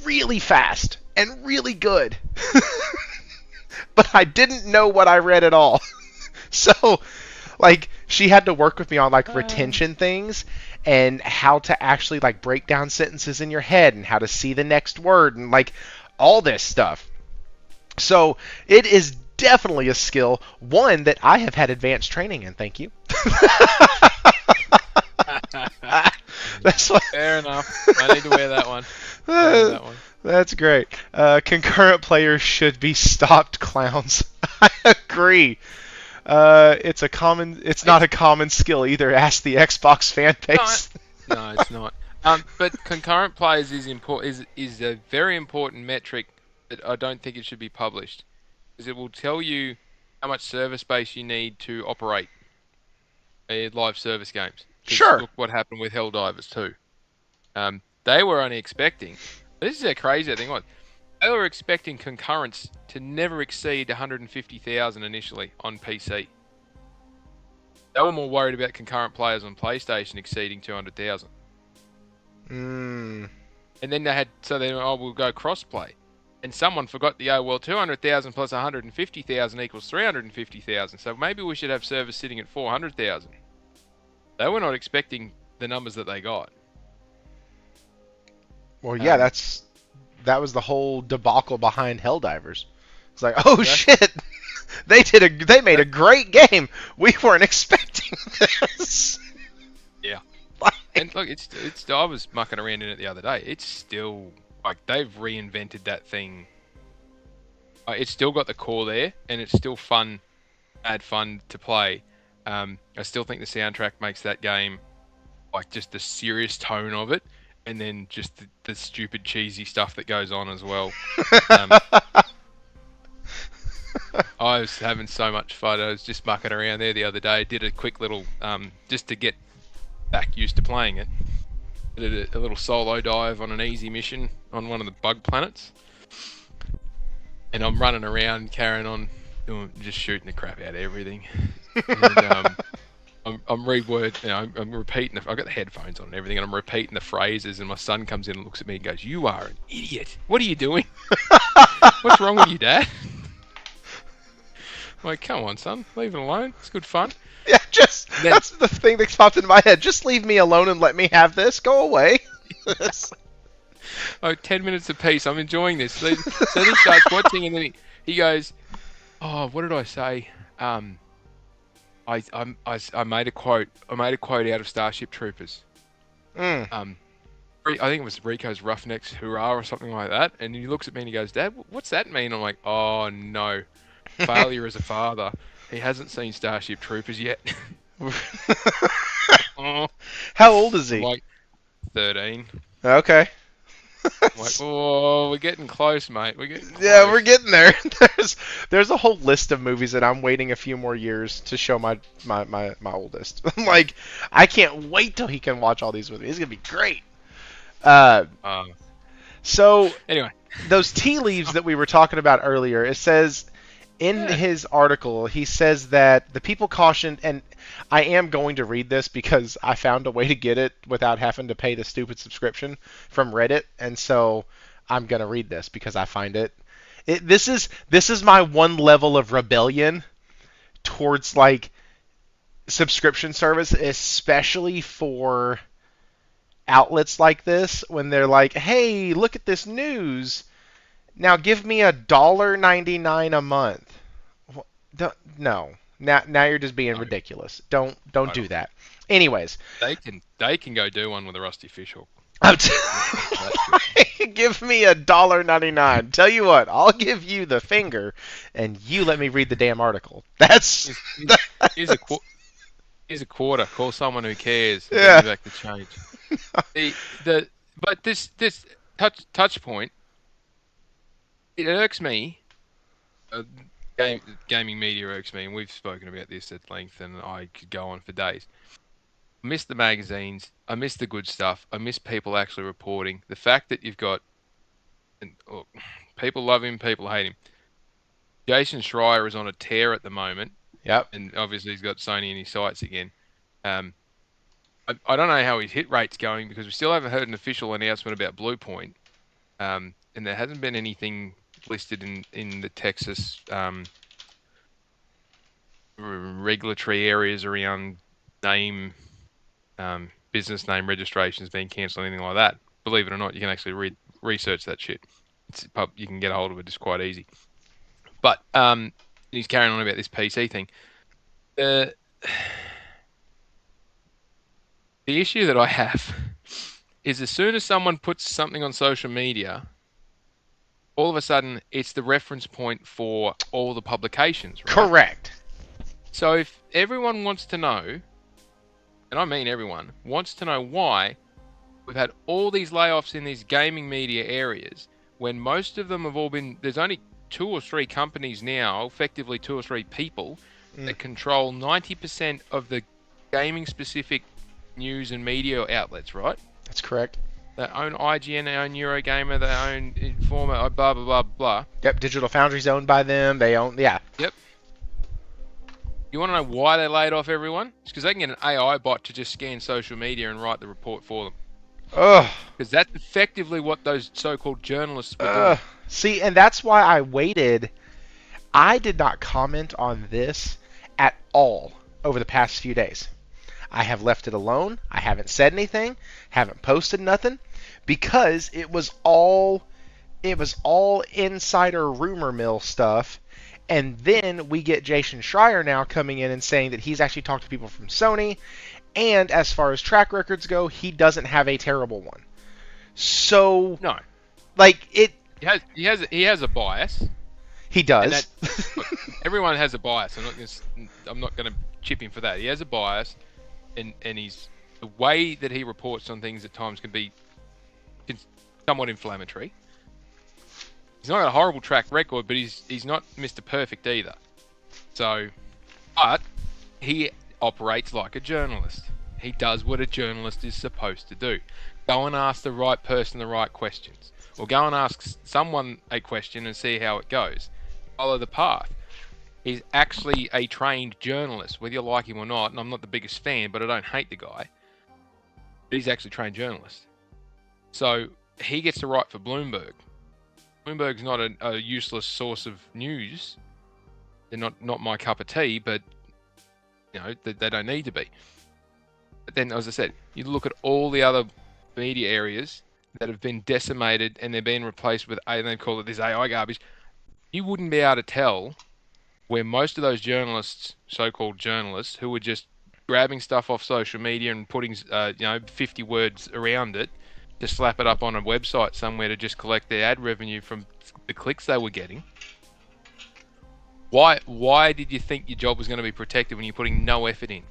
really fast and really good. But I didn't know what I read at all. So, like, she had to work with me on, like, retention things and how to actually, like, break down sentences in your head and how to see the next word and, like, all this stuff. So, it is definitely a skill, one that I have had advanced training in, thank you. That's what... Fair enough. I need to wear that one. That's great. Concurrent players should be stopped, clowns. I agree. It's not a common skill either. Ask the Xbox fan base. No, it's not. But concurrent players is a very important metric that I don't think it should be published, because it will tell you how much server space you need to operate live service games. Sure. Look what happened with Helldivers 2. They were only expecting. This is a crazy thing. They were expecting concurrents to never exceed 150,000 initially on PC. They were more worried about concurrent players on PlayStation exceeding 200,000. And then we'll go crossplay. And someone forgot 200,000 plus 150,000 equals 350,000. So maybe we should have servers sitting at 400,000. They were not expecting the numbers that they got. Well, yeah, that was the whole debacle behind Helldivers. It's like, oh shit, they made a great game. We weren't expecting this. Yeah. And look, I was mucking around in it the other day. It's still like they've reinvented that thing. It's still got the core there, and it's still fun to play. I still think the soundtrack makes that game like just the serious tone of it. And then just the stupid cheesy stuff that goes on as well. I was having so much fun. I was just mucking around there the other day. Did a quick little, just to get back used to playing it. Did a little solo dive on an easy mission on one of the bug planets. And I'm running around carrying on, just shooting the crap out of everything. And, I'm repeating. I've got the headphones on and everything, and I'm repeating the phrases. And my son comes in and looks at me and goes, "You are an idiot. What are you doing? What's wrong with you, Dad?" I'm like, "Come on, son, leave it alone. It's good fun." Yeah, that's the thing that popped in my head. Just leave me alone and let me have this. Go away. 10 minutes apiece. I'm enjoying this. So he starts watching, and then he goes, "Oh, what did I say? I made a quote. I made a quote out of Starship Troopers. I think it was Rico's Roughnecks Hurrah or something like that." And he looks at me and he goes, "Dad, what's that mean?" I'm like, "Oh no, failure as a father. He hasn't seen Starship Troopers yet." How old is he? I'm like 13. Okay. I'm like, oh, we're getting close, mate. We're getting close. Yeah, we're getting there. There's a whole list of movies that I'm waiting a few more years to show my oldest. I'm like, I can't wait till he can watch all these with me. It's gonna be great. So anyway, those tea leaves that we were talking about earlier, it says in his article, he says that the people cautioned, and I am going to read this because I found a way to get it without having to pay the stupid subscription from Reddit, and so I'm going to read this because I find this is my one level of rebellion towards like subscription service, especially for outlets like this when they're like, "Hey, look at this news. Now give me $1.99 a month." No. Now you're just being ridiculous. Don't do that. Anyways, they can go do one with a rusty fishhook. Give me $1.99. Tell you what, I'll give you the finger, and you let me read the damn article. Here's a quarter. Call someone who cares. Yeah. Give me back the change. But this touch point, it irks me. Gaming media irks me, and we've spoken about this at length, and I could go on for days. I miss the magazines. I miss the good stuff. I miss people actually reporting. The fact that you've got people love him, people hate him. Jason Schreier is on a tear at the moment, Yep. and obviously he's got Sony in his sights again. I don't know how his hit rate's going because we still haven't heard an official announcement about Blue Point, and there hasn't been anything listed in the Texas regulatory areas around name, business name registrations being cancelled, anything like that. Believe it or not, you can actually research that shit. You can get a hold of it just quite easy. But he's carrying on about this PC thing. The issue that I have is as soon as someone puts something on social media, all of a sudden it's the reference point for all the publications, right? Correct. So if everyone wants to know, and I mean everyone, wants to know why we've had all these layoffs in these gaming media areas, when most of them have all been, there's only 2 or 3 companies now, effectively 2 or 3 people, that control 90% of the gaming-specific news and media outlets, right? That's correct. They own IGN, they own Eurogamer, they own Informer, blah, blah, blah, blah. Yep, Digital Foundry's owned by them. They own, yeah. Yep. You want to know why they laid off everyone? It's because they can get an AI bot to just scan social media and write the report for them. Ugh. Because that's effectively what those so-called journalists were doing. See, and that's why I waited. I did not comment on this at all over the past few days. I have left it alone. I haven't said anything, haven't posted nothing, because it was all insider rumor mill stuff. And then we get Jason Schreier now coming in and saying that he's actually talked to people from Sony, and as far as track records go, he doesn't have a terrible one. So no, like it, he has a bias. He does. Look, everyone has a bias. I'm not going to chip him for that. He has a bias, and the way that he reports on things at times can be somewhat inflammatory. He's not got a horrible track record, but he's not Mr. Perfect either. So, but he operates like a journalist. He does what a journalist is supposed to do. Go and ask the right person the right questions. Or go and ask someone a question and see how it goes. Follow the path. He's actually a trained journalist, whether you like him or not, and I'm not the biggest fan, but I don't hate the guy. But he's actually a trained journalist. So, he gets to write for Bloomberg. Bloomberg's not a useless source of news. They're not my cup of tea, but they don't need to be. But then, as I said, you look at all the other media areas that have been decimated and they're being replaced with they call it this AI garbage. You wouldn't be able to tell where most of those journalists, so-called journalists, who were just grabbing stuff off social media and putting 50 words around it to slap it up on a website somewhere to just collect their ad revenue from the clicks they were getting. Why did you think your job was going to be protected when you're putting no effort in?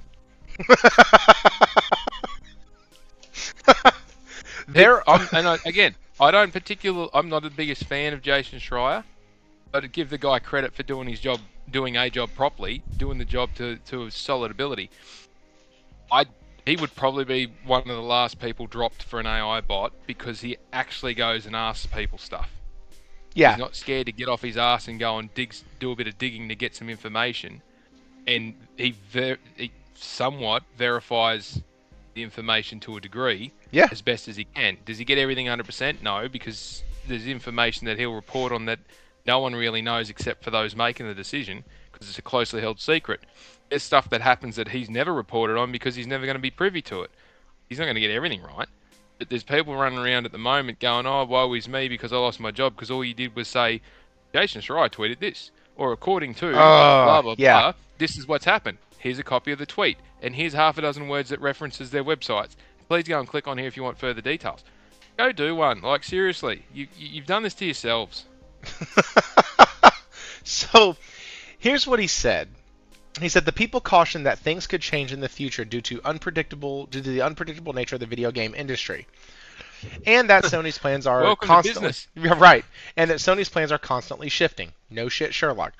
I'm not the biggest fan of Jason Schreier, but to give the guy credit for doing his job, doing a job properly, doing the job to a solid ability. He would probably be one of the last people dropped for an AI bot because he actually goes and asks people stuff. Yeah. He's not scared to get off his ass and go and do a bit of digging to get some information. And he somewhat verifies the information to a degree, as best as he can. Does he get everything 100%? No, because there's information that he'll report on that no one really knows except for those making the decision, because it's a closely held secret. There's stuff that happens that he's never reported on because he's never going to be privy to it. He's not going to get everything right. But there's people running around at the moment going, oh, woe is me because I lost my job because all you did was say, Jason Schreier tweeted this. Or according to blah, blah, blah, this is what's happened. Here's a copy of the tweet. And here's half a dozen words that references their websites. Please go and click on here if you want further details. Go do one. Like, seriously, you've done this to yourselves. So, here's what he said. He said the people cautioned that things could change in the future due to the unpredictable nature of the video game industry, and that Sony's plans are Welcome constantly to business. right, and that Sony's plans are constantly shifting. No shit, Sherlock.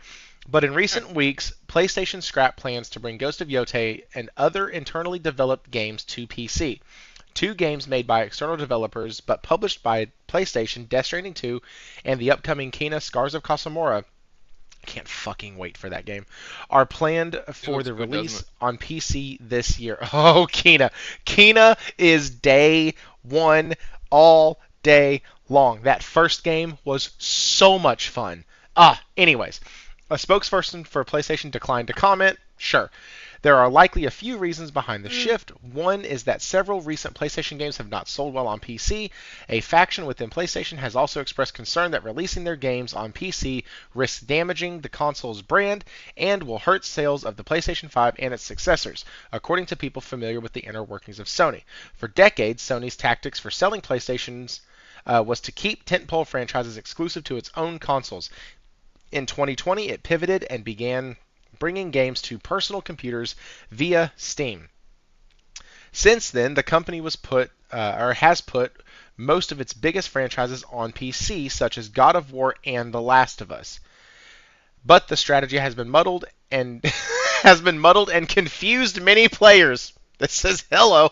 But in recent weeks, PlayStation scrapped plans to bring Ghost of Yotei and other internally developed games to PC. Two games made by external developers but published by PlayStation, Death Stranding 2 and the upcoming Kena Scars of Casamora, can't fucking wait for that game, are planned for the release on PC this year. Oh, Kena. Kena is day one all day long. That first game was so much fun. Anyways, a spokesperson for PlayStation declined to comment. Sure. There are likely a few reasons behind the shift. One is that several recent PlayStation games have not sold well on PC. A faction within PlayStation has also expressed concern that releasing their games on PC risks damaging the console's brand and will hurt sales of the PlayStation 5 and its successors, according to people familiar with the inner workings of Sony. For decades, Sony's tactics for selling PlayStations was to keep tentpole franchises exclusive to its own consoles. In 2020, it pivoted and began bringing games to personal computers via Steam. Since then, the company has put most of its biggest franchises on PC, such as God of War and The Last of Us. But the strategy has been muddled and confused many players. That says hello.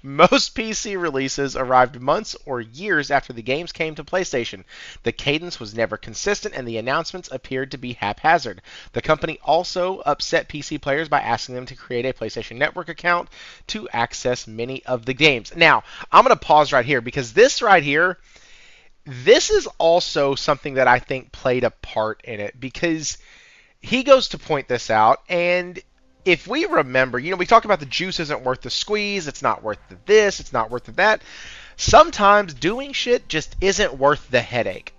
Most PC releases arrived months or years after the games came to PlayStation. The cadence was never consistent, and the announcements appeared to be haphazard. The company also upset PC players by asking them to create a PlayStation Network account to access many of the games. Now, I'm going to pause right here, because this right here, this is also something that I think played a part in it, because he goes to point this out, and if we remember, we talk about the juice isn't worth the squeeze, it's not worth the this, it's not worth the that. Sometimes doing shit just isn't worth the headache.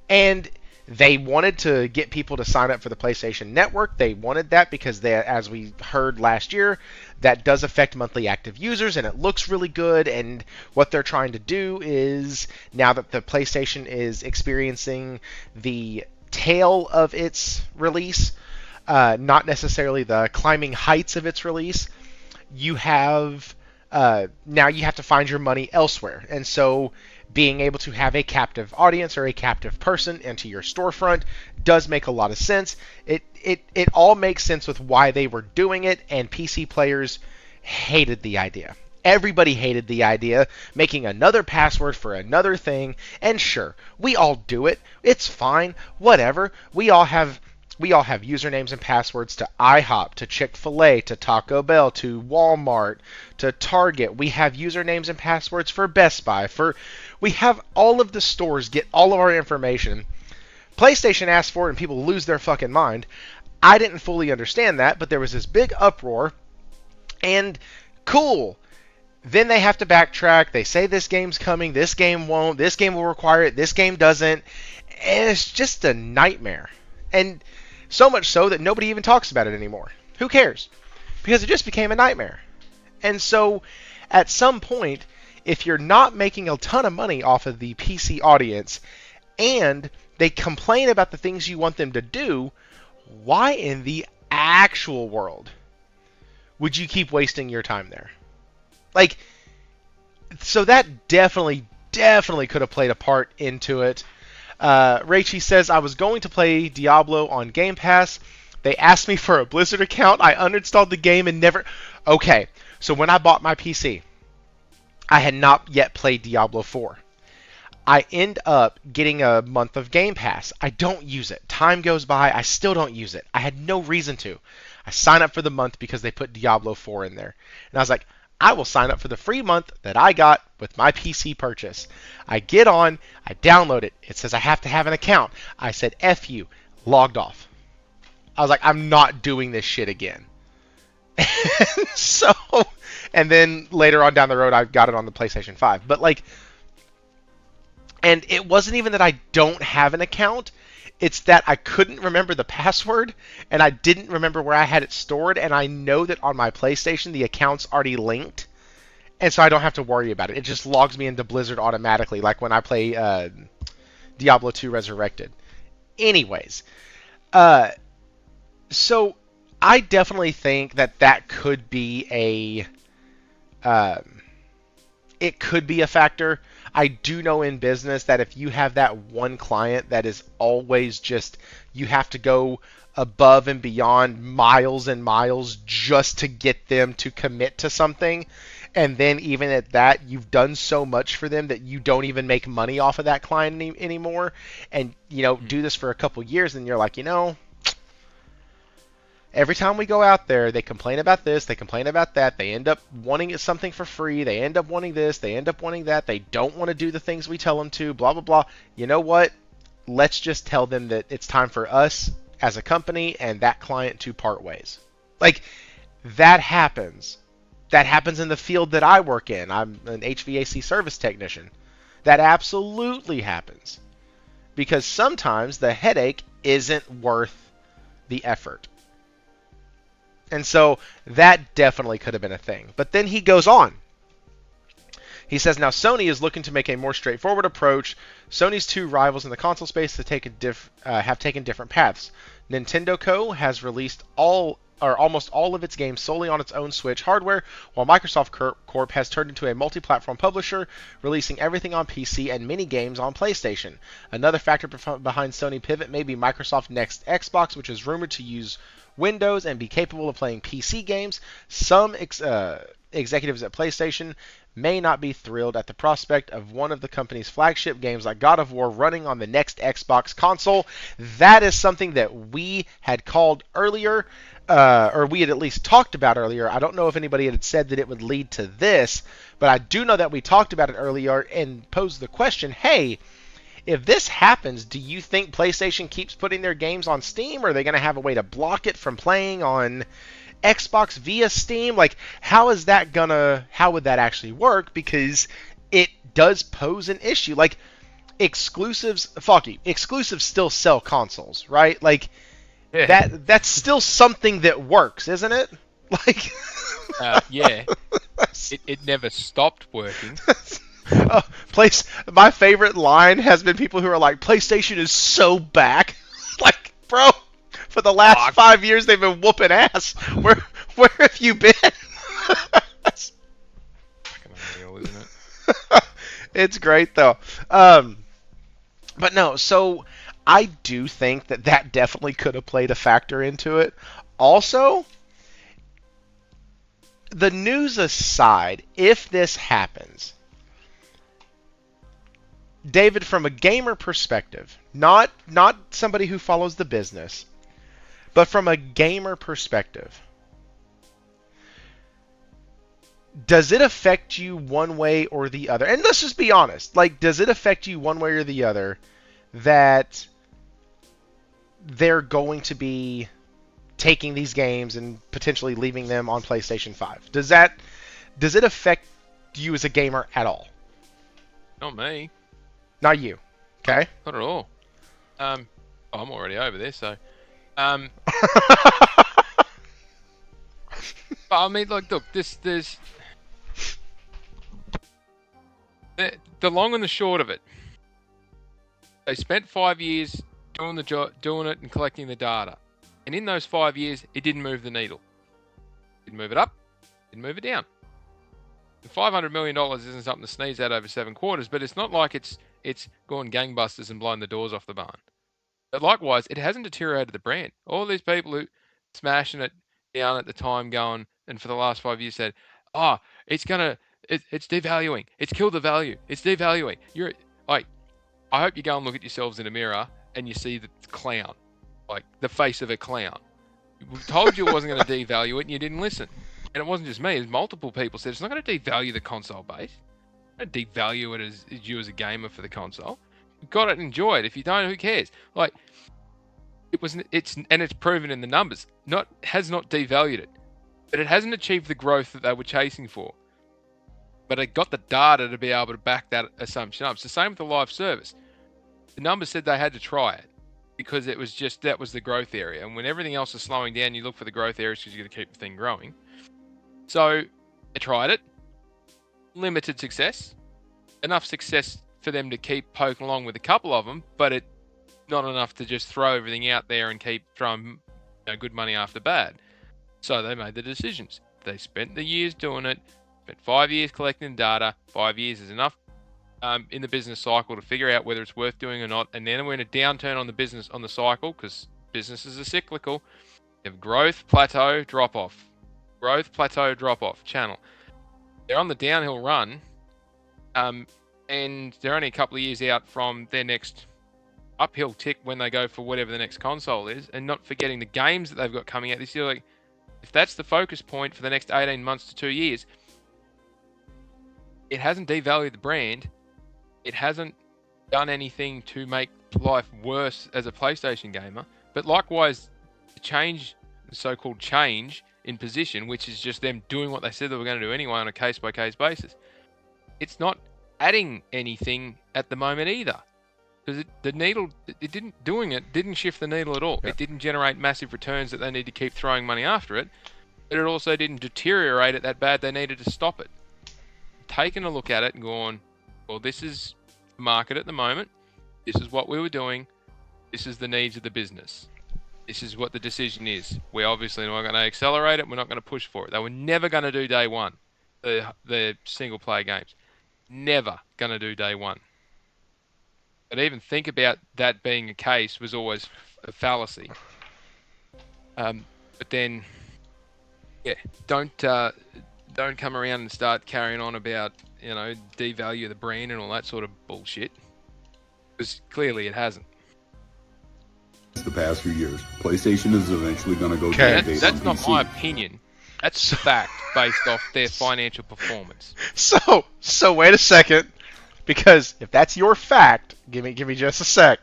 And they wanted to get people to sign up for the PlayStation Network. They wanted that because, as we heard last year, that does affect monthly active users, and it looks really good. And what they're trying to do is, now that the PlayStation is experiencing the tail of its release, not necessarily the climbing heights of its release, you have now you have to find your money elsewhere. And so being able to have a captive audience or a captive person into your storefront does make a lot of sense. It all makes sense with why they were doing it, and PC players hated the idea. Everybody hated the idea, making another password for another thing. And sure, we all do it. It's fine. Whatever. We all have usernames and passwords to IHOP, to Chick-fil-A, to Taco Bell, to Walmart, to Target. We have usernames and passwords for Best Buy. We have all of the stores get all of our information. PlayStation asked for it and people lose their fucking mind. I didn't fully understand that, but there was this big uproar. And cool. Then they have to backtrack. They say this game's coming, this game won't, this game will require it, this game doesn't. And it's just a nightmare. And so much so that nobody even talks about it anymore. Who cares? Because it just became a nightmare. And so, at some point, if you're not making a ton of money off of the PC audience, and they complain about the things you want them to do, why in the actual world would you keep wasting your time there? So that definitely could have played a part into it. Rachie says, I was going to play Diablo on Game Pass. They asked me for a Blizzard account. I uninstalled the game and never... Okay, so when I bought my PC, I had not yet played Diablo 4. I end up getting a month of Game Pass. I don't use it. Time goes by. I still don't use it. I had no reason to. I sign up for the month because they put Diablo 4 in there. And I was like, I will sign up for the free month that I got with my PC purchase. I get on, I download it. It says I have to have an account. I said, F you, logged off. I was like, I'm not doing this shit again. And then later on down the road, I got it on the PlayStation 5. But and it wasn't even that I don't have an account. It's that I couldn't remember the password, and I didn't remember where I had it stored, and I know that on my PlayStation the account's already linked, and so I don't have to worry about it. It just logs me into Blizzard automatically, like when I play Diablo 2 Resurrected. Anyways, so I definitely think that could be a factor. I do know in business that if you have that one client that is always just, you have to go above and beyond miles and miles just to get them to commit to something. And then even at that, you've done so much for them that you don't even make money off of that client anymore. And, do this for a couple years and you're like, every time we go out there, they complain about this, they complain about that, they end up wanting something for free, they end up wanting this, they end up wanting that, they don't want to do the things we tell them to, blah, blah, blah. You know what? Let's just tell them that it's time for us as a company and that client to part ways. Like, that happens. That happens in the field that I work in. I'm an HVAC service technician. That absolutely happens. Because sometimes the headache isn't worth the effort. And so that definitely could have been a thing. But then he goes on. He says, now Sony is looking to make a more straightforward approach. Sony's two rivals in the console space have taken different paths. Nintendo Co. has released almost all of its games solely on its own Switch hardware, while Microsoft Corp has turned into a multi-platform publisher, releasing everything on PC and many games on PlayStation. Another factor behind Sony pivot may be Microsoft Next Xbox, which is rumored to use Windows and be capable of playing PC games. Some executives at PlayStation may not be thrilled at the prospect of one of the company's flagship games like God of War running on the next Xbox console. That is something that we had called earlier, or we had at least talked about earlier. I don't know if anybody had said that it would lead to this, but I do know that we talked about it earlier and posed the question, hey, if this happens, do you think PlayStation keeps putting their games on Steam, or are they going to have a way to block it from playing on Xbox via Steam? Like, how would that actually work? Because it does pose an issue. Like, exclusives still sell consoles, right? Like, Yeah. that's still something that works, isn't it? Like, yeah. It never stopped working. My favorite line has been people who are like, PlayStation is so back. Like, bro, for the last 5 years they've been whooping ass. Where have you been? Fucking unreal, isn't it? It's great though. But no, so I do think that definitely could have played a factor into it. Also, the news aside, if this happens, David, from a gamer perspective, not somebody who follows the business, but from a gamer perspective, does it affect you one way or the other? And let's just be honest. Like, does it affect you one way or the other that they're going to be taking these games and potentially leaving them on PlayStation 5? Does it affect you as a gamer at all? Not me. Not you. Okay? Not at all. I'm already over this, so. But I mean, like, look, there's the long and the short of it. They spent 5 years doing the job, doing it, and collecting the data, and in those 5 years, it didn't move the needle. Didn't move it up. Didn't move it down. The $500 million isn't something to sneeze at over 7 quarters, but it's not like it's gone gangbusters and blown the doors off the barn. But likewise, it hasn't deteriorated the brand. All these people who smashing it down at the time going, and for the last 5 years said, oh, it's devaluing. It's killed the value. It's devaluing. You're like, I hope you go and look at yourselves in a mirror and you see the clown, like the face of a clown. We told you it wasn't going to devalue it and you didn't listen. And it wasn't just me, it was multiple people said it's not going to devalue the console base. Don't devalue it as you as a gamer for the console. You've got it and enjoy it. If you don't, who cares? Like, it's proven in the numbers. Has not devalued it. But it hasn't achieved the growth that they were chasing for. But it got the data to be able to back that assumption up. It's the same with the live service. The numbers said they had to try it because it was just, that was the growth area. And when everything else is slowing down, you look for the growth areas because you're going to keep the thing growing. So they tried it. Limited success. Enough success for them to keep poking along with a couple of them, but it not enough to just throw everything out there and keep throwing good money after bad. So they made the decisions. They spent the years doing it, spent 5 years collecting data. 5 years is enough in the business cycle to figure out whether it's worth doing or not. And then we're in a downturn on the cycle, because businesses are cyclical. You have growth, plateau, drop off. Growth, plateau, drop off channel. They're on the downhill run, and they're only a couple of years out from their next uphill tick when they go for whatever the next console is, and not forgetting the games that they've got coming out this year. Like, if that's the focus point for the next 18 months to 2 years, it hasn't devalued the brand. It hasn't done anything to make life worse as a PlayStation gamer. But likewise, the so-called change in position, which is just them doing what they said they were going to do anyway on a case-by-case basis, it's not adding anything at the moment either. Because it didn't shift the needle at all. Yeah. It didn't generate massive returns that they need to keep throwing money after it. But it also didn't deteriorate it that bad they needed to stop it. Taking a look at it and going, well, this is the market at the moment. This is what we were doing. This is the needs of the business. This is what the decision is. We're obviously not going to accelerate it. We're not going to push for it. They were never going to do day one, the single-player games. Never going to do day one. But even think about that being a case was always a fallacy. But then, yeah, don't come around and start carrying on about, devalue the brand and all that sort of bullshit. Because clearly it hasn't. The past few years, PlayStation is eventually going to go down. That's not my opinion. That's fact based off their financial performance. So wait a second, because if that's your fact, give me just a sec,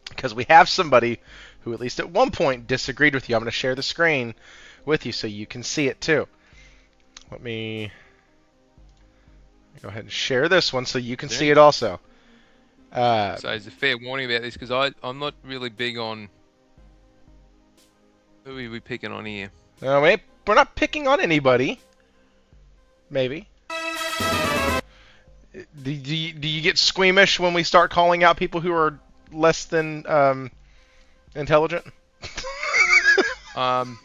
because we have somebody who at least at one point disagreed with you. I'm going to share the screen with you so you can see it too. Let me go ahead and share this one so you can see it also. So there's a fair warning about this, because I'm not really big on... Who are we picking on here? No, we're not picking on anybody. Maybe. Do you get squeamish when we start calling out people who are less than intelligent? No.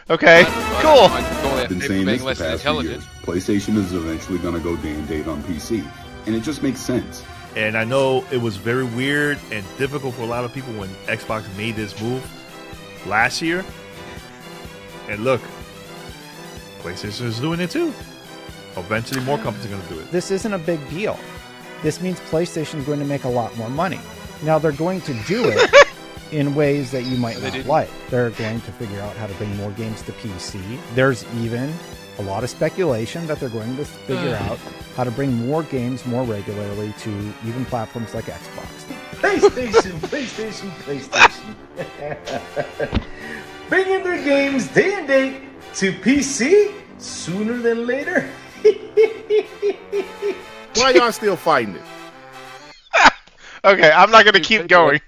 Okay, cool. I've been saying this the past few years. PlayStation is eventually going to go day and date on PC. And it just makes sense. And I know it was very weird and difficult for a lot of people when Xbox made this move last year. And look, PlayStation is doing it too. Eventually more companies are going to do it. This isn't a big deal. This means PlayStation is going to make a lot more money. Now they're going to do it in ways that you might not like. They're going to figure out how to bring more games to PC. There's even a lot of speculation that they're going to figure out how to bring more games more regularly to even platforms like Xbox. PlayStation. Bringing their games day and date to PC sooner than later. Why y'all still fighting it? Okay, I'm not going to keep going.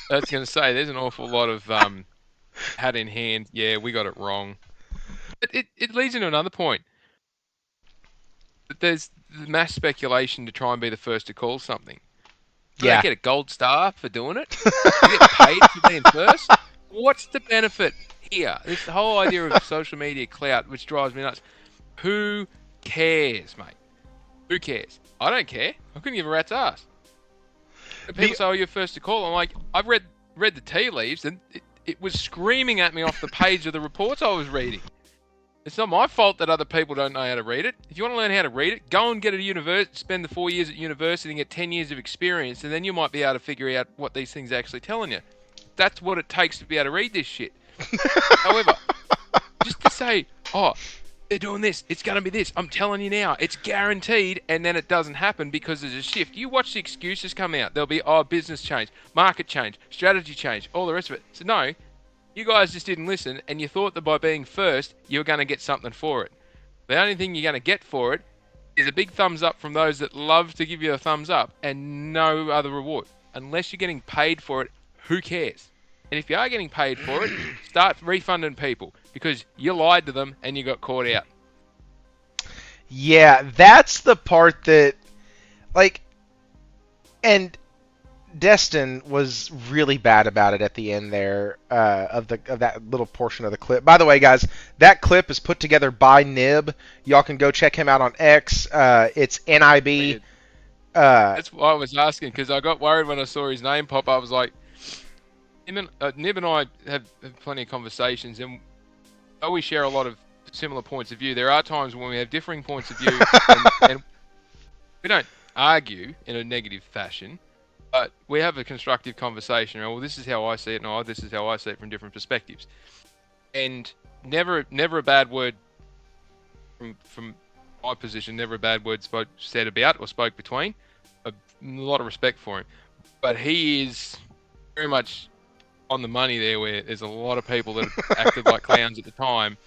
I was going to say, there's an awful lot of hat in hand. Yeah, we got it wrong. But it leads into another point. There's mass speculation to try and be the first to call something. Do they get a gold star for doing it? Do you get paid for being first? What's the benefit here? This whole idea of social media clout, which drives me nuts. Who cares, mate? Who cares? I don't care. I couldn't give a rat's ass. People say, "Oh, you're first to call." I'm like, I've read the tea leaves, and it was screaming at me off the page of the reports I was reading. It's not my fault that other people don't know how to read it. If you want to learn how to read it, go and get a university, spend the 4 years at university and get 10 years of experience, and then you might be able to figure out what these things are actually telling you. That's what it takes to be able to read this shit. However, just to say, oh, they're doing this, it's going to be this, I'm telling you now, it's guaranteed, and then it doesn't happen because there's a shift. You watch the excuses come out. There'll be, business change, market change, strategy change, all the rest of it. So no, you guys just didn't listen, and you thought that by being first, you were going to get something for it. The only thing you're going to get for it is a big thumbs up from those that love to give you a thumbs up, and no other reward. Unless you're getting paid for it, who cares? And if you are getting paid for it, start refunding people, because you lied to them and you got caught out. Yeah, that's the part that, like, and Destin was really bad about it at the end there of that little portion of the clip. By the way, guys, that clip is put together by Nib. Y'all can go check him out on X. It's NIB. That's why I was asking, because I got worried when I saw his name pop up. I was like, Nib and I have plenty of conversations, and though we share a lot of similar points of view, there are times when we have differing points of view, and we don't argue in a negative fashion. But we have a constructive conversation. Well, this is how I see it, and this is how I see it from different perspectives. And never a bad word from my position. Never a bad word said about or spoke between. A lot of respect for him, but he is very much on the money there. Where there's a lot of people that acted like clowns at the time,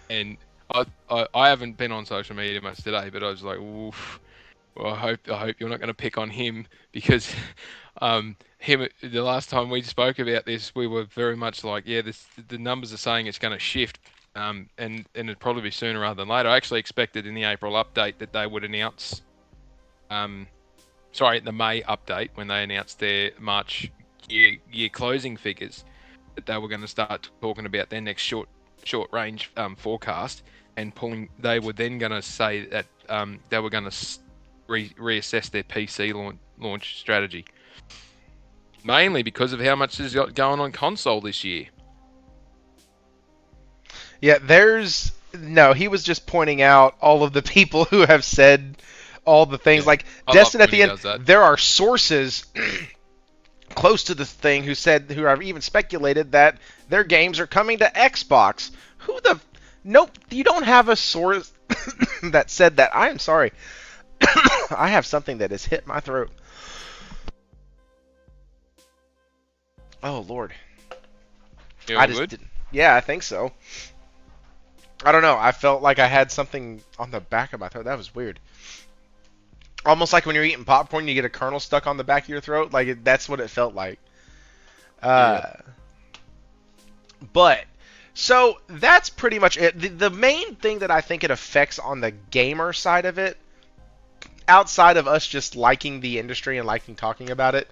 and I haven't been on social media much today, but I was like, oof. Well, I hope you're not going to pick on him, because the last time we spoke about this, we were very much like, yeah, the numbers are saying it's going to shift, and it'd probably be sooner rather than later. I actually expected in the April update that they would announce, the May update, when they announced their March year closing figures, that they were going to start talking about their next short range forecast, and they were then going to say that they were going to reassess their PC launch strategy, mainly because of how much is going on console this year. Yeah, he was just pointing out all of the people who have said all the things. Like Destin at the end, there are sources close to this thing who have even speculated that their games are coming to Xbox. Nope, you don't have a source that said that. I am sorry. I have something that has hit my throat. Oh, Lord. I just didn't. Yeah, I think so. I don't know. I felt like I had something on the back of my throat. That was weird. Almost like when you're eating popcorn, you get a kernel stuck on the back of your throat. Like, that's what it felt like. But, so that's pretty much it. The main thing that I think it affects on the gamer side of it, outside of us just liking the industry and liking talking about it,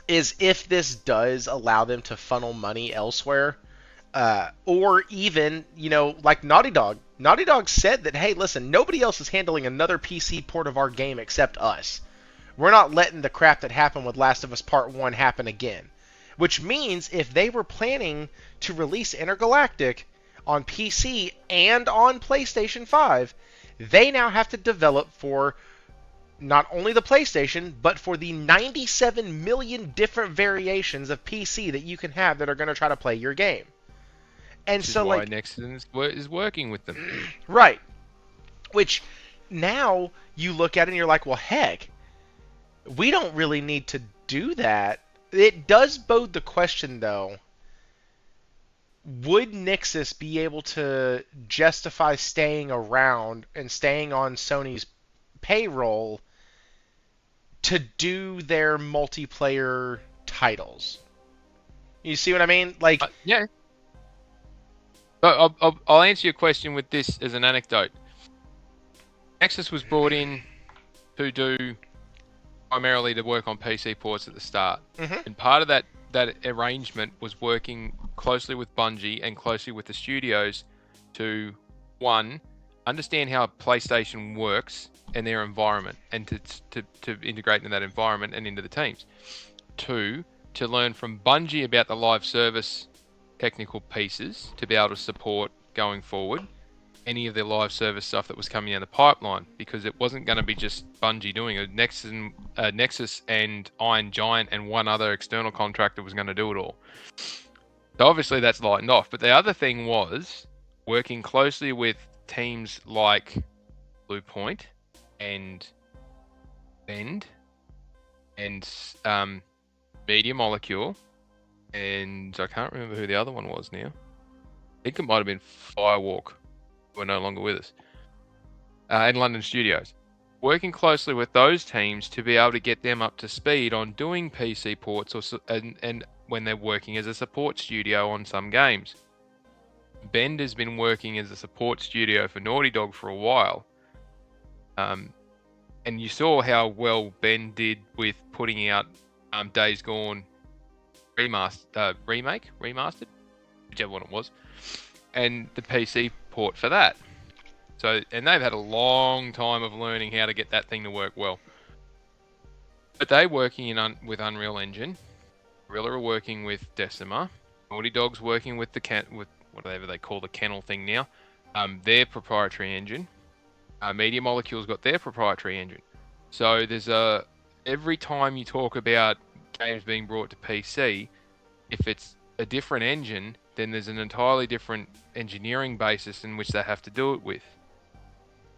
is if this does allow them to funnel money elsewhere, or even, like Naughty Dog. Naughty Dog said that, hey, listen, nobody else is handling another PC port of our game except us. We're not letting the crap that happened with Last of Us Part 1 happen again. Which means if they were planning to release Intergalactic on PC and on PlayStation 5, they now have to develop for not only the PlayStation, but for the 97 million different variations of PC that you can have that are going to try to play your game. And Which so, is why Nexon is working with them. Right. Which, now, you look at it and you're like, well, heck, we don't really need to do that. It does bode the question, though. Would Nixus be able to justify staying around and staying on Sony's payroll to do their multiplayer titles? You see what I mean? Like, yeah. But I'll answer your question with this as an anecdote. Nexus was brought in to do primarily to work on PC ports at the start, and part of that arrangement was working closely with Bungie and closely with the studios to, one, understand how PlayStation works and their environment, and to integrate in that environment and into the teams. Two, to learn from Bungie about the live service technical pieces to be able to support going forward any of the live service stuff that was coming down the pipeline, because it wasn't going to be just Bungie doing it. Nexus and Iron Giant and one other external contractor was going to do it all. So obviously that's lightened off. But the other thing was working closely with teams like Bluepoint and Bend and Media Molecule, and I can't remember who the other one was now. I think it might have been Firewalk, who are no longer with us, and London Studios. Working closely with those teams to be able to get them up to speed on doing PC ports, and when they're working as a support studio on some games. Bend has been working as a support studio for Naughty Dog for a while, and And you saw how well Ben did with putting out Days Gone remastered, whichever one it was, and the PC port for that. So, and they've had a long time of learning how to get that thing to work well. But they're working with Unreal Engine. Guerrilla are working with Decima. Naughty Dog's working with with whatever they call the kennel thing now. Their proprietary engine. Media Molecule's got their proprietary engine. So there's every time you talk about games being brought to PC, if it's a different engine, then there's an entirely different engineering basis in which they have to do it with.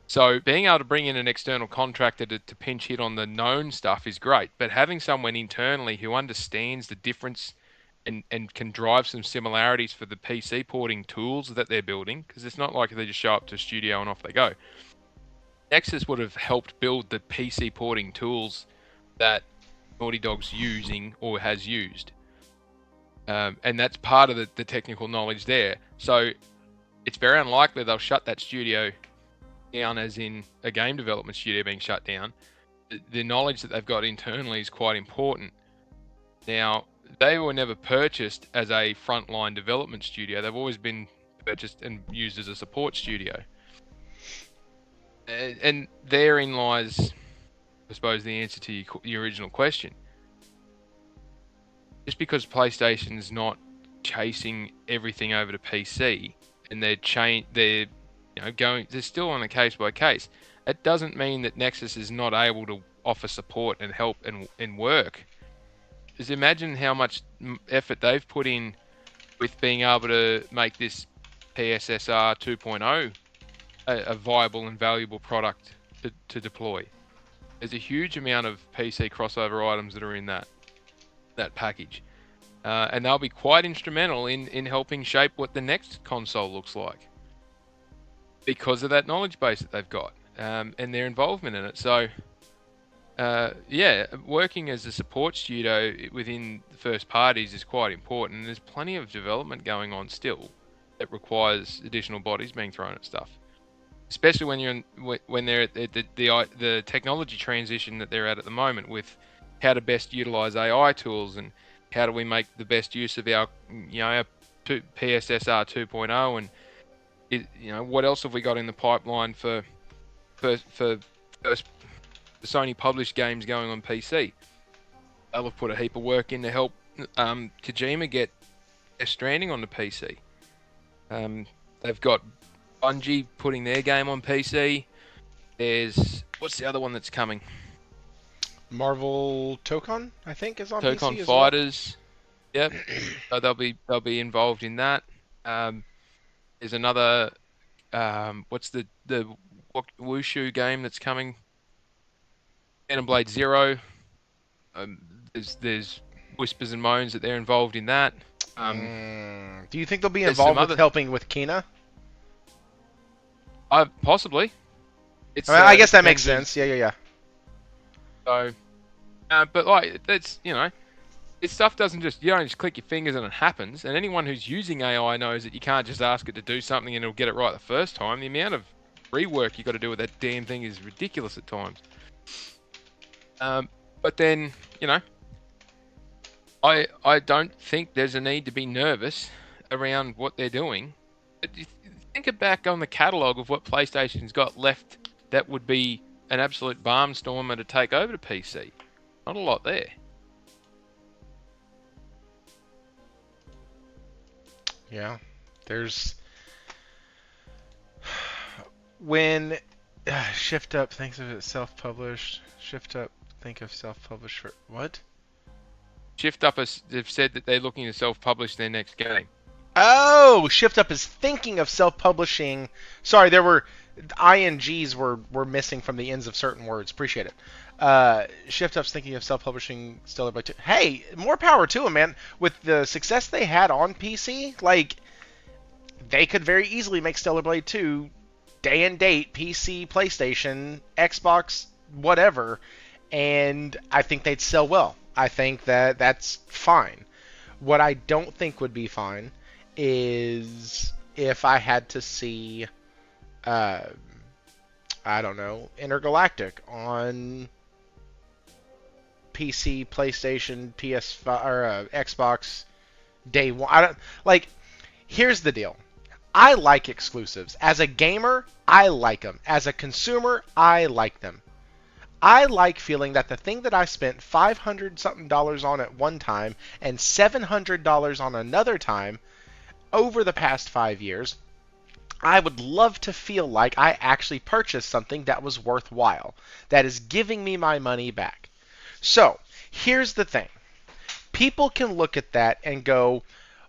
So being able to bring in an external contractor to pinch hit on the known stuff is great, but having someone internally who understands the difference and can drive some similarities for the PC porting tools that they're building, because it's not like they just show up to a studio and off they go. Nexus would have helped build the PC porting tools that Naughty Dog's using or has used. And that's part of the technical knowledge there. So it's very unlikely they'll shut that studio down, as in a game development studio being shut down. The knowledge that they've got internally is quite important. Now, they were never purchased as a frontline development studio. They've always been purchased and used as a support studio. And therein lies, I suppose, the answer to your original question. Just because PlayStation's not chasing everything over to PC, and they're still on a case by case. It doesn't mean that Nexus is not able to offer support and help and work. Just imagine how much effort they've put in with being able to make this PSSR 2.0 a viable and valuable product to deploy. There's a huge amount of PC crossover items that are in that package. And they'll be quite instrumental in helping shape what the next console looks like, because of that knowledge base that they've got, and their involvement in it. So, working as a support studio within the first parties is quite important. And there's plenty of development going on still that requires additional bodies being thrown at stuff, especially when they're at the technology transition that they're at the moment, with how to best utilize AI tools and how do we make the best use of our PSSR 2.0 and what else have we got in the pipeline for the Sony published games going on PC? They'll have put a heap of work in to help Kojima get Death Stranding on the PC. They've got Bungie putting their game on PC. What's the other one that's coming? Marvel Tokon, I think, is on PC Tokon as Fighters. Well. Yep. So they'll be involved in that. There's another what's the Wushu game that's coming? Phantom Blade Zero. There's whispers and moans that they're involved in that. Do you think they'll be involved with helping with Kena? Possibly. I guess that makes sense. Yeah. So, but like that's this stuff doesn't just, you don't just click your fingers and it happens. And anyone who's using AI knows that you can't just ask it to do something and it'll get it right the first time. The amount of rework you got to do with that damn thing is ridiculous at times. But then I don't think there's a need to be nervous around what they're doing. Think back on the catalogue of what PlayStation's got left that would be an absolute barnstormer to take over to PC. Not a lot there. Yeah, there's when Shift Up thinks of it self-published. Shift Up think of self-published for what? Shift Up they've said that they're looking to self-publish their next game. Oh, Shift Up is thinking of self-publishing. Sorry, there were INGs were missing from the ends of certain words. Appreciate it. Shift Up's thinking of self-publishing Stellar Blade 2. Hey, more power to them, man. With the success they had on PC, like, they could very easily make Stellar Blade 2 day and date, PC, PlayStation, Xbox, whatever, and I think they'd sell well. I think that that's fine. What I don't think would be fine is if I had to see I don't know, Intergalactic on PC, PlayStation, PS5, or Xbox day one. I don't like. Here's the deal. I like exclusives. As a gamer, I like them. As a consumer, I like them. I like feeling that the thing that I spent $500 something on at one time and $700 on another time over the past 5 years, I would love to feel like I actually purchased something that was worthwhile, that is giving me my money back. So, here's the thing. People can look at that and go,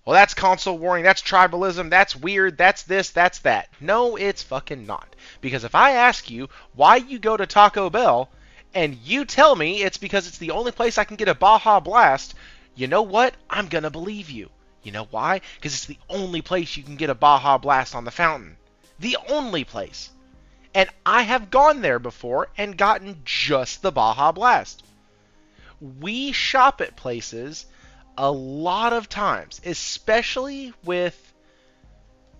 well, that's console warring, that's tribalism, that's weird, that's this, that's that. No, it's fucking not. Because if I ask you why you go to Taco Bell, and you tell me it's because it's the only place I can get a Baja Blast, you know what? I'm gonna believe you. You know why? Because it's the only place you can get a Baja Blast on the fountain. The only place. And I have gone there before and gotten just the Baja Blast. We shop at places a lot of times, especially with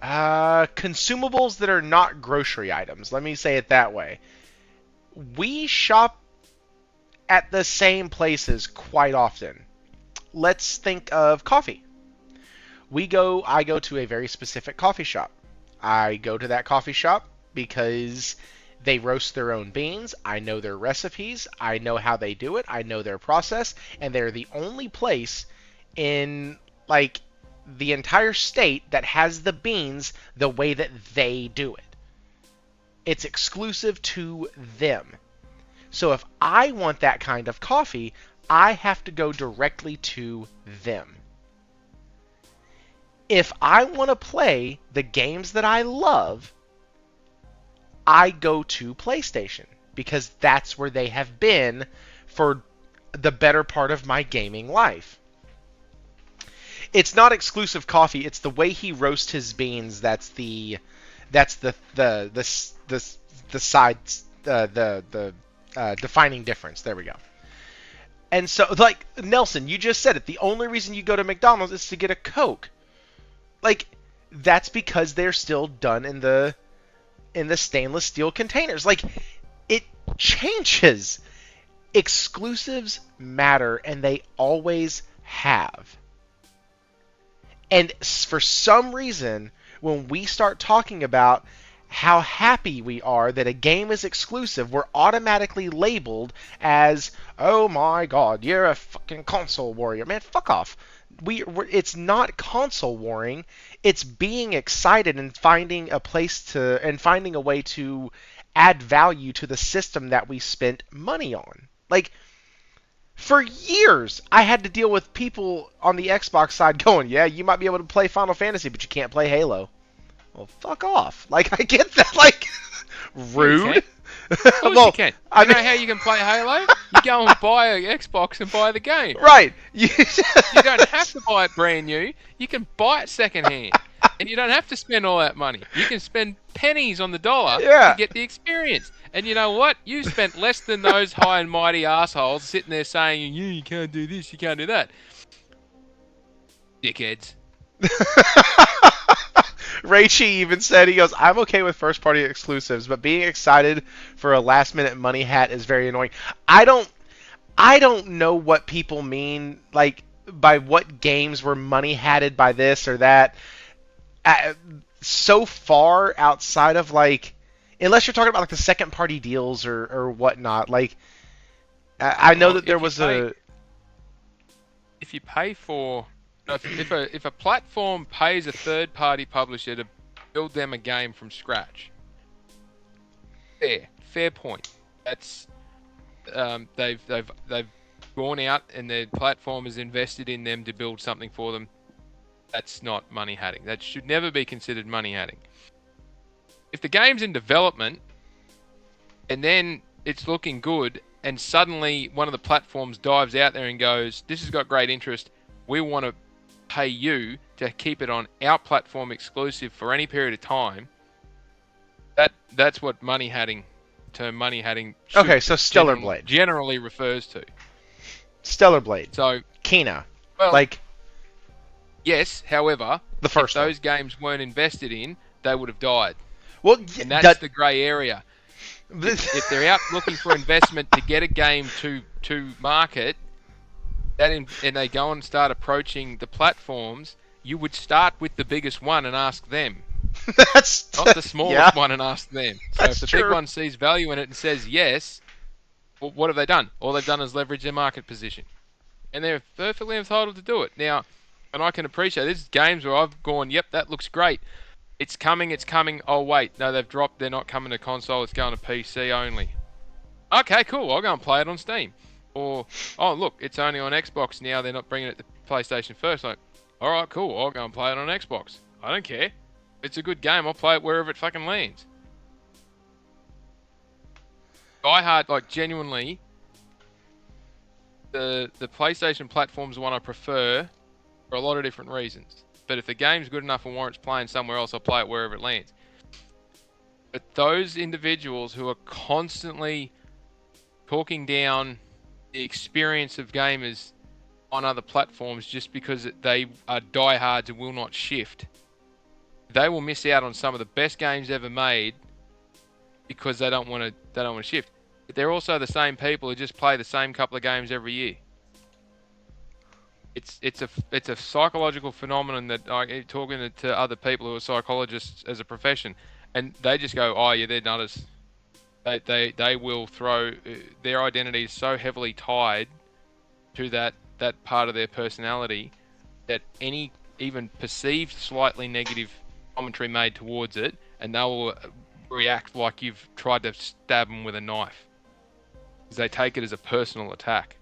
consumables that are not grocery items. Let me say it that way. We shop at the same places quite often. Let's think of coffee. I go to a very specific coffee shop. I go to that coffee shop because they roast their own beans. I know their recipes. I know how they do it. I know their process. And they're the only place in, like, the entire state that has the beans the way that they do it. It's exclusive to them. So if I want that kind of coffee, I have to go directly to them. If I want to play the games that I love, I go to PlayStation because that's where they have been for the better part of my gaming life. It's not exclusive coffee, it's the way he roasts his beans that's the defining difference. There we go. And so, like, Nelson, you just said it. The only reason you go to McDonald's is to get a Coke. Like, that's because they're still done in the stainless steel containers. Like, it changes. Exclusives matter, and they always have. And for some reason, when we start talking about how happy we are that a game is exclusive, we're automatically labeled as, oh my god, you're a fucking console warrior. Man, fuck off. It's not console warring. It's being excited and finding a way to add value to the system that we spent money on. Like, for years, I had to deal with people on the Xbox side going, yeah, you might be able to play Final Fantasy, but you can't play Halo. Well, fuck off. Like, I get that. Like, rude. Of course you can. You know how you can play Halo? You go and buy an Xbox and buy the game. Right. You don't have to buy it brand new. You can buy it secondhand. And you don't have to spend all that money. You can spend pennies on the dollar to get the experience. And you know what? You spent less than those high and mighty assholes sitting there saying, you can't do this, you can't do that. Dickheads. Raichi even said, he goes, I'm okay with first-party exclusives, but being excited for a last-minute money hat is very annoying. I don't know what people mean, like, by what games were money-hatted by this or that. So far outside of, like, unless you're talking about, like, the second-party deals or whatnot, like, I know that there was a... If you pay for... If a platform pays a third-party publisher to build them a game from scratch, fair point. That's they've gone out and their platform has invested in them to build something for them. That's not money hatting. That should never be considered money hatting. If the game's in development and then it's looking good, and suddenly one of the platforms dives out there and goes, "This has got great interest. We want to pay you to keep it on our platform exclusive for any period of time." That's what money hatting, term money hatting. Okay, so Stellar Blade generally refers to. Stellar Blade. So Kena. Well, like, yes. However, the first if those games weren't invested in, they would have died. Well, and that's the grey area. If they're out looking for investment to get a game to market, and they go and start approaching the platforms, you would start with the biggest one and ask them. That's not the smallest one and ask them. So That's if the true. big one sees value in it and says yes, well, what have they done? All they've done is leverage their market position. And they're perfectly entitled to do it. Now, and I can appreciate this games where I've gone, yep, that looks great. It's coming. Oh, wait. No, they've dropped. They're not coming to console. It's going to PC only. Okay, cool. I'll go and play it on Steam. Or, oh, look, it's only on Xbox now. They're not bringing it to PlayStation first. Like, all right, cool. I'll go and play it on Xbox. I don't care. It's a good game. I'll play it wherever it fucking lands. Die Hard, like, genuinely, the PlayStation platform's the one I prefer for a lot of different reasons. But if the game's good enough and warrants playing somewhere else, I'll play it wherever it lands. But those individuals who are constantly talking down the experience of gamers on other platforms just because they are diehards and will not shift, they will miss out on some of the best games ever made because they don't want to shift. But they're also the same people who just play the same couple of games every year. It's a psychological phenomenon that talking to other people who are psychologists as a profession, and they just go, oh yeah, they're nutters. They will throw their identity is so heavily tied to that part of their personality that any even perceived slightly negative commentary made towards it, and they will react like you've tried to stab them with a knife, because they take it as a personal attack.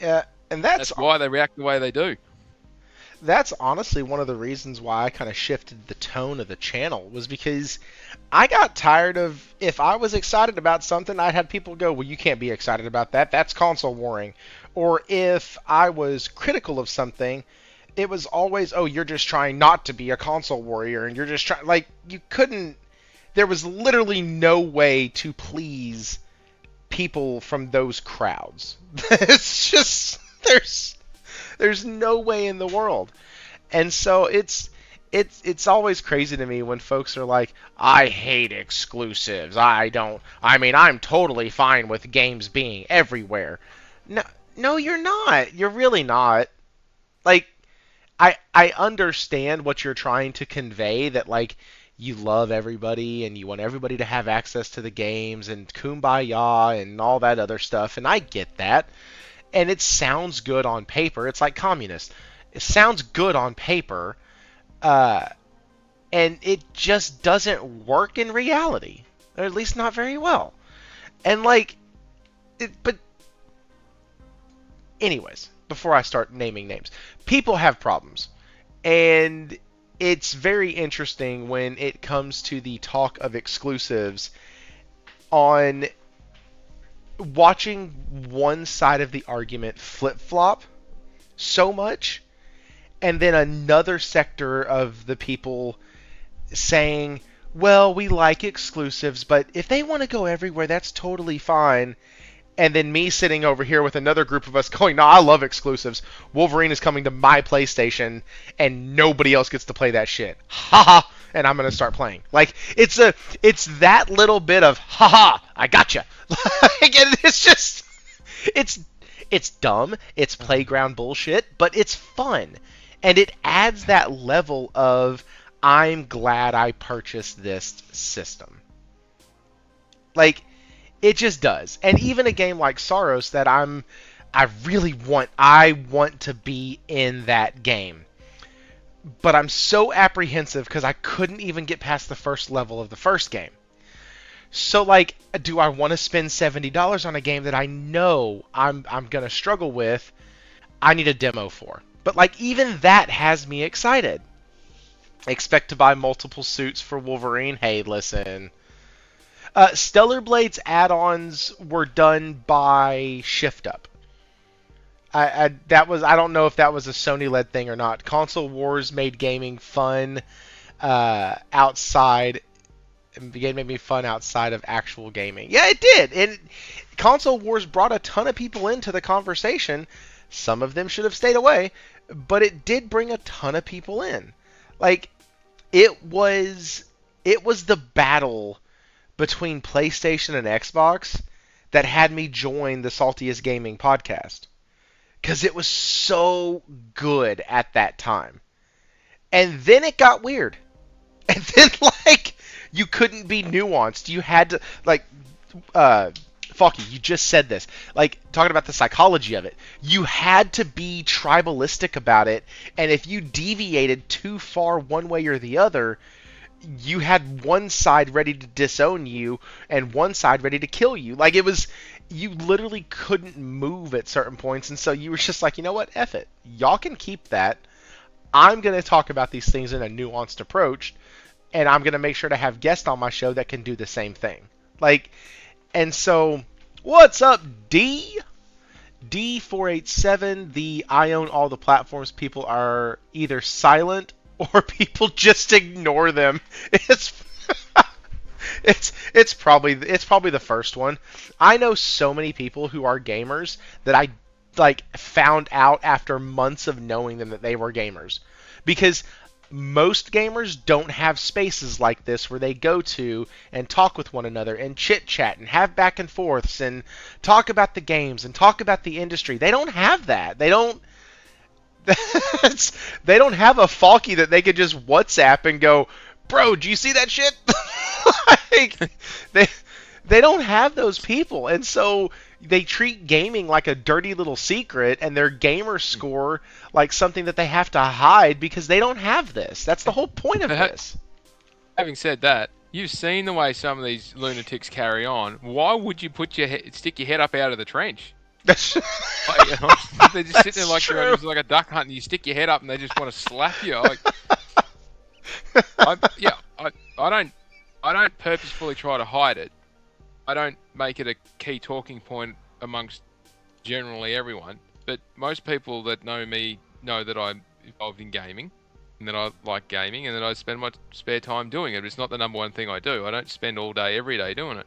Yeah. And that's why they react the way they do. That's honestly one of the reasons why I kind of shifted the tone of the channel, was because I got tired of, if I was excited about something, I'd have people go, well, you can't be excited about that. That's console warring. Or if I was critical of something, it was always, oh, you're just trying not to be a console warrior, and you're just trying, like, you couldn't, there was literally no way to please people from those crowds. It's just... There's no way in the world. And so it's always crazy to me when folks are like, I hate exclusives. I'm totally fine with games being everywhere. No, you're not. You're really not. Like, I understand what you're trying to convey, that like you love everybody and you want everybody to have access to the games and kumbaya and all that other stuff, and I get that. And it sounds good on paper. It's like communist. It sounds good on paper, and it just doesn't work in reality, or at least not very well. And like, but anyways, before I start naming names, people have problems, and it's very interesting when it comes to the talk of exclusives on watching one side of the argument flip-flop so much, and then another sector of the people saying, well, we like exclusives, but if they want to go everywhere, that's totally fine. And then me sitting over here with another group of us going, no, I love exclusives. Wolverine is coming to my PlayStation, and nobody else gets to play that shit. Ha! And I'm going to start playing. Like, it's that little bit of, haha, I gotcha. Like, it's just, it's dumb, it's playground bullshit, but it's fun. And it adds that level of, I'm glad I purchased this system. Like, it just does. And even a game like Saros that I want to be in that game. But I'm so apprehensive because I couldn't even get past the first level of the first game. So, like, do I want to spend $70 on a game that I know I'm going to struggle with? I need a demo for. But, like, even that has me excited. Expect to buy multiple suits for Wolverine? Hey, listen. Stellar Blade's add-ons were done by Shift Up. I don't know if that was a Sony-led thing or not. Console Wars made gaming fun outside. It made me fun outside of actual gaming. Yeah, it did. And Console Wars brought a ton of people into the conversation. Some of them should have stayed away, but it did bring a ton of people in. Like, it was the battle between PlayStation and Xbox that had me join the Saltiest Gaming podcast. Because it was so good at that time. And then it got weird. And then, like, you couldn't be nuanced. You had to, like, Faulkie, you just said this. Like, talking about the psychology of it. You had to be tribalistic about it. And if you deviated too far one way or the other, you had one side ready to disown you and one side ready to kill you. Like, it was, you literally couldn't move at certain points. And so you were just like, you know what? F it. Y'all can keep that. I'm going to talk about these things in a nuanced approach. And I'm going to make sure to have guests on my show that can do the same thing. Like, and so, what's up, D? D487, the I own all the platforms people are either silent or people just ignore them. It's probably the first one. I know so many people who are gamers that I like found out after months of knowing them that they were gamers. Because most gamers don't have spaces like this where they go to and talk with one another and chit-chat and have back and forths and talk about the games and talk about the industry. They don't have that. They don't have a Faulkie that they could just WhatsApp and go, bro, do you see that shit? Like, they don't have those people. And so they treat gaming like a dirty little secret and their gamer score like something that they have to hide because they don't have this. That's the whole point of this. Having said that, you've seen the way some of these lunatics carry on. Why would you stick your head up out of the trench? That's Like, you know, they just sit there like you're like a duck hunt and you stick your head up and they just want to slap you. Like, I don't purposefully try to hide it. I don't make it a key talking point amongst generally everyone, but most people that know me know that I'm involved in gaming and that I like gaming and that I spend my spare time doing it. It's not the number one thing I do. I don't spend all day, every day doing it.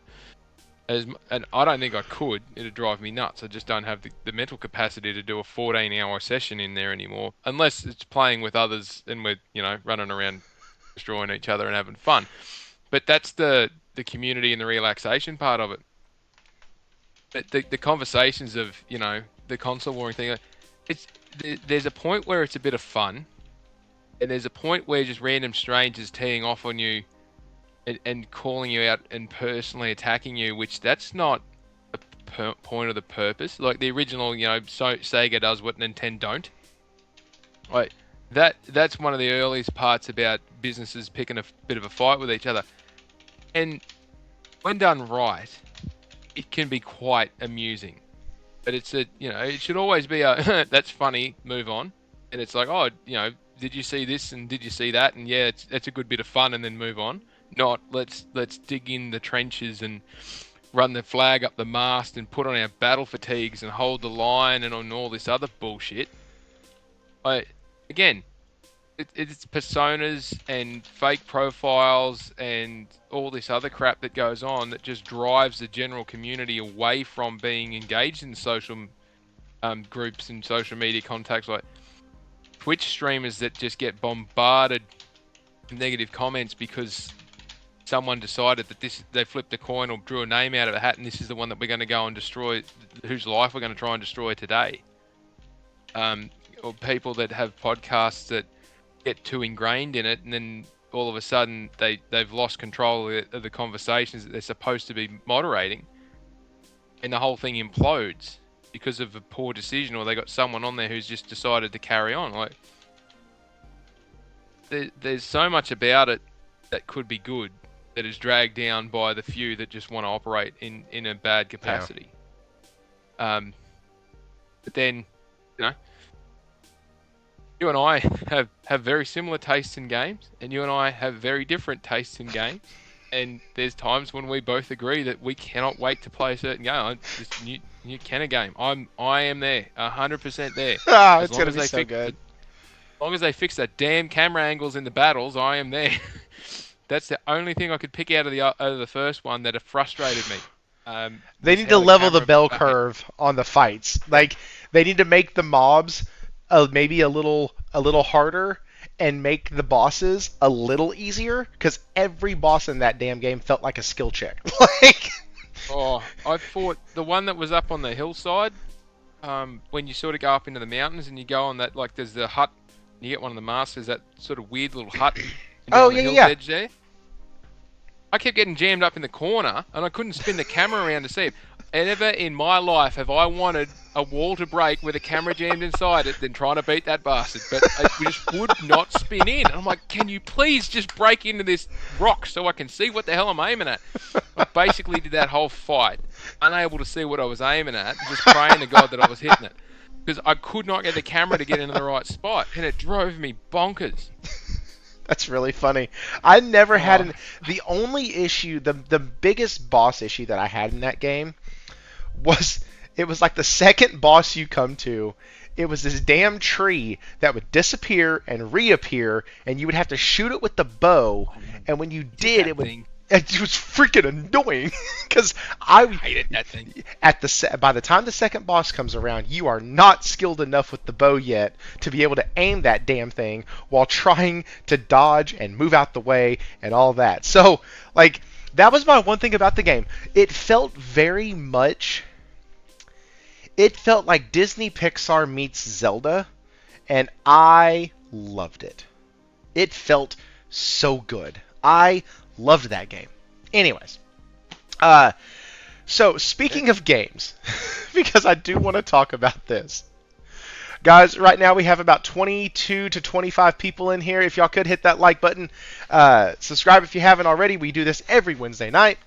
And I don't think I could. It'd drive me nuts. I just don't have the mental capacity to do a 14-hour session in there anymore, unless it's playing with others and we're, running around destroying each other and having fun. But that's the community and the relaxation part of it. The conversations of, the console warring thing, there's a point where it's a bit of fun, and there's a point where just random strangers teeing off on you and calling you out and personally attacking you, which that's not the point of the purpose. Like the original, Sega does what Nintendo don't. Like that's one of the earliest parts about businesses picking a bit of a fight with each other. And when done right, it can be quite amusing. But it's it should always be a, that's funny, move on. And it's like, oh, did you see this and did you see that? And yeah, it's a good bit of fun and then move on. Not let's dig in the trenches and run the flag up the mast and put on our battle fatigues and hold the line and on all this other bullshit. Again, it's personas and fake profiles and all this other crap that goes on that just drives the general community away from being engaged in social groups and social media contacts, like Twitch streamers that just get bombarded with negative comments because someone decided that they flipped a coin or drew a name out of a hat and this is the one that we're going to go and destroy, whose life we're going to try and destroy today. Or people that have podcasts that get too ingrained in it and then all of a sudden they've lost control of the conversations that they're supposed to be moderating and the whole thing implodes because of a poor decision, or they got someone on there who's just decided to carry on. Like, there's so much about it that could be good that is dragged down by the few that just want to operate in a bad capacity. Yeah. But then, you and I have very similar tastes in games, and you and I have very different tastes in games. And there's times when we both agree that we cannot wait to play a certain game. This new Kenner game, I am there, 100% there. It's gonna be so good. As long as they fix the damn camera angles in the battles, I am there. That's the only thing I could pick out of the first one that have frustrated me. They need to level the bell curve on the fights. Like, they need to make the mobs maybe a little harder, and make the bosses a little easier, because every boss in that damn game felt like a skill check. Like, Oh, I fought the one that was up on the hillside. When you sort of go up into the mountains and you go on that, like, there's the hut. You get one of the masters, that sort of weird little hut. Oh, on the yeah, hill's yeah. edge there. I kept getting jammed up in the corner, and I couldn't spin the camera around to see it. Never in my life have I wanted a wall to break with a camera jammed inside it than trying to beat that bastard. But it just would not spin in. And I'm like, can you please just break into this rock so I can see what the hell I'm aiming at? I basically did that whole fight, unable to see what I was aiming at, just praying to God that I was hitting it. Because I could not get the camera to get into the right spot, and it drove me bonkers. That's really funny. I never had the only issue, the biggest boss issue that I had in that game was, it was like the second boss you come to, it was this damn tree that would disappear and reappear, and you would have to shoot it with the bow, and when you did, it was freaking annoying, because I hated that thing. By the time the second boss comes around, you are not skilled enough with the bow yet to be able to aim that damn thing while trying to dodge and move out the way and all that. So, like, that was my one thing about the game. It felt very much... It felt like Disney Pixar meets Zelda, and I loved it. It felt so good. I loved that game. Anyways, so speaking of games, because I do want to talk about this. Guys, right now we have about 22 to 25 people in here. If y'all could hit that like button, subscribe if you haven't already. We do this every Wednesday night.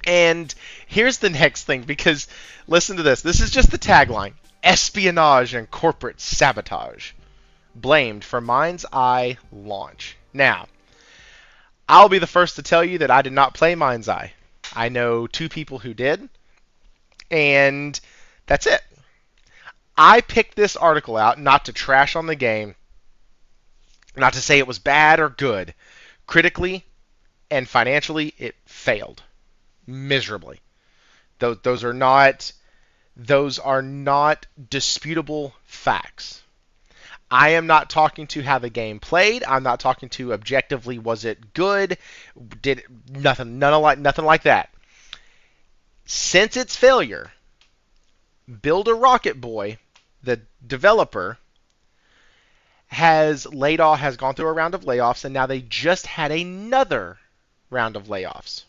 And here's the next thing, because listen to this. This is just the tagline. Espionage and corporate sabotage. Blamed for Mindseye launch. Now, I'll be the first to tell you that I did not play Mindseye. I know 2 people who did, and that's it. I picked this article out not to trash on the game, not to say it was bad or good. Critically and financially, it failed miserably. Those are not disputable facts. I am not talking to how the game played. I'm not talking to objectively, was it good? Nothing like that. Since its failure, Build a Rocket Boy, the developer, has gone through a round of layoffs, and now they just had another round of layoffs.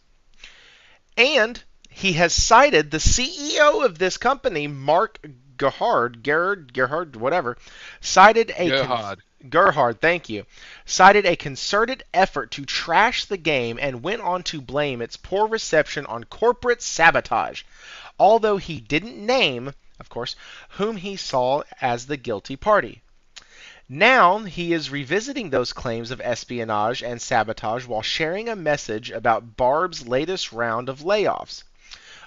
And he has cited the CEO of this company, Mark Gerhard, whatever, cited Gerhard, thank you, cited a concerted effort to trash the game and went on to blame its poor reception on corporate sabotage, although he didn't name, of course, whom he saw as the guilty party. Now he is revisiting those claims of espionage and sabotage while sharing a message about Barb's latest round of layoffs.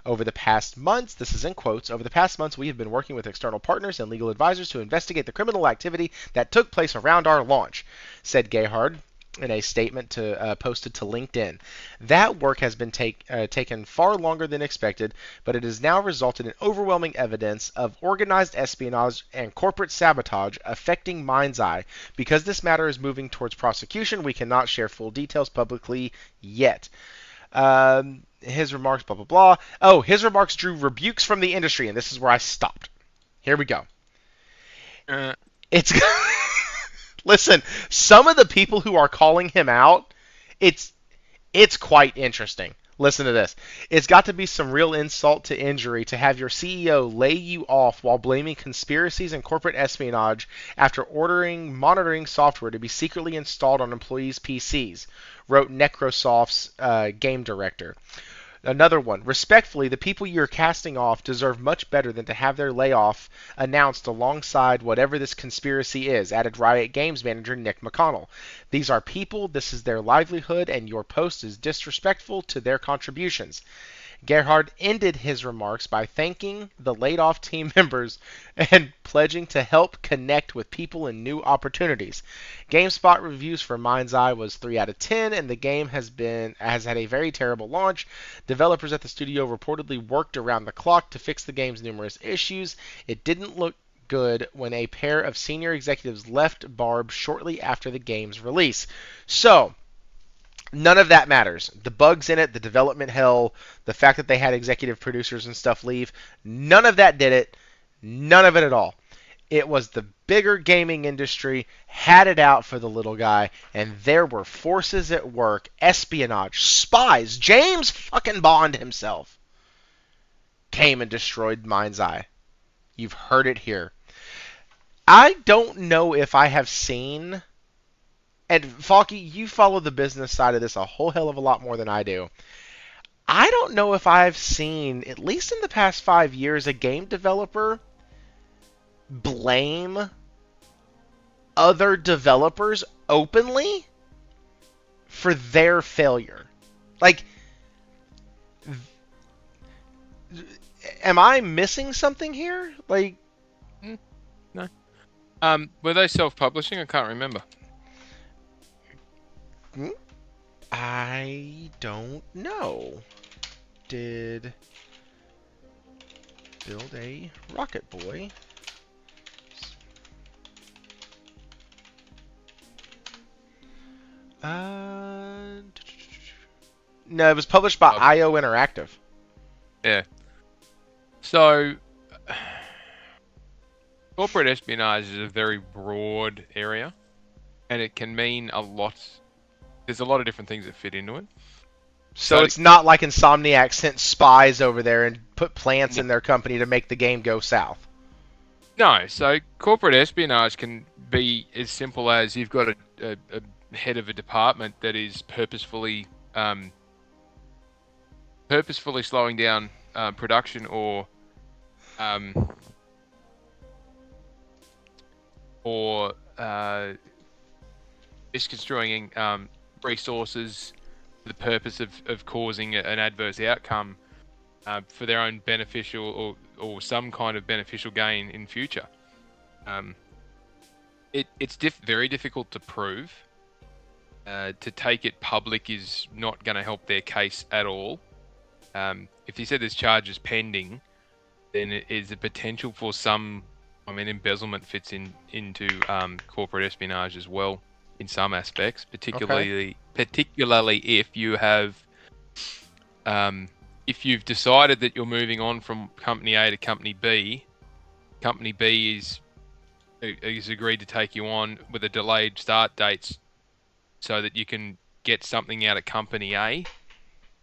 Over the past months, this is in quotes, over the past months we have been working with external partners and legal advisors to investigate the criminal activity that took place around our launch, said Gerhard in a statement posted to LinkedIn. That work has been taken far longer than expected, but it has now resulted in overwhelming evidence of organized espionage and corporate sabotage affecting Mindseye. Because this matter is moving towards prosecution, we cannot share full details publicly yet. His remarks, blah, blah, blah. Oh, his remarks drew rebukes from the industry, and this is where I stopped. Here we go. It's... Listen, some of the people who are calling him out, it's quite interesting. Listen to this. It's got to be some real insult to injury to have your CEO lay you off while blaming conspiracies and corporate espionage after ordering monitoring software to be secretly installed on employees' PCs, wrote Necrosoft's game director. Another one. Respectfully, the people you're casting off deserve much better than to have their layoff announced alongside whatever this conspiracy is, added Riot Games manager Nick McConnell. These are people, this is their livelihood, and your post is disrespectful to their contributions. Gerhard ended his remarks by thanking the laid-off team members and pledging to help connect with people in new opportunities. GameSpot reviews for Mindseye was 3 out of 10, and the game has had a very terrible launch. Developers at the studio reportedly worked around the clock to fix the game's numerous issues. It didn't look good when a pair of senior executives left Barb shortly after the game's release. So, none of that matters. The bugs in it, the development hell, the fact that they had executive producers and stuff leave, none of that did it. None of it at all. It was the bigger gaming industry had it out for the little guy, and there were forces at work, espionage, spies. James fucking Bond himself came and destroyed Mindseye. You've heard it here. I don't know if I have seen, and Faulkie, you follow the business side of this a whole hell of a lot more than I do. I don't know if I've seen, at least in the past 5 years, a game developer blame other developers openly for their failure. Like, am I missing something here? Like, no. Were they self-publishing? I can't remember. I don't know. Did build a Rocket Boy? No, it was published by IO Interactive. Yeah. So, corporate espionage is a very broad area, and it can mean a lot. There's a lot of different things that fit into it. So it's not like Insomniac sent spies over there and put plants in their company to make the game go south. No, so corporate espionage can be as simple as you've got a head of a department that is purposefully slowing down production or misconstruing resources for the purpose of causing an adverse outcome for their own beneficial or some kind of beneficial gain in future. It's very difficult to prove. To take it public is not going to help their case at all. If you said there's charges pending, then it is a potential for some. I mean, embezzlement fits into corporate espionage as well in some aspects, particularly if you have if you've decided that you're moving on from company A to company B. Company B is agreed to take you on with a delayed start dates so that you can get something out of company A.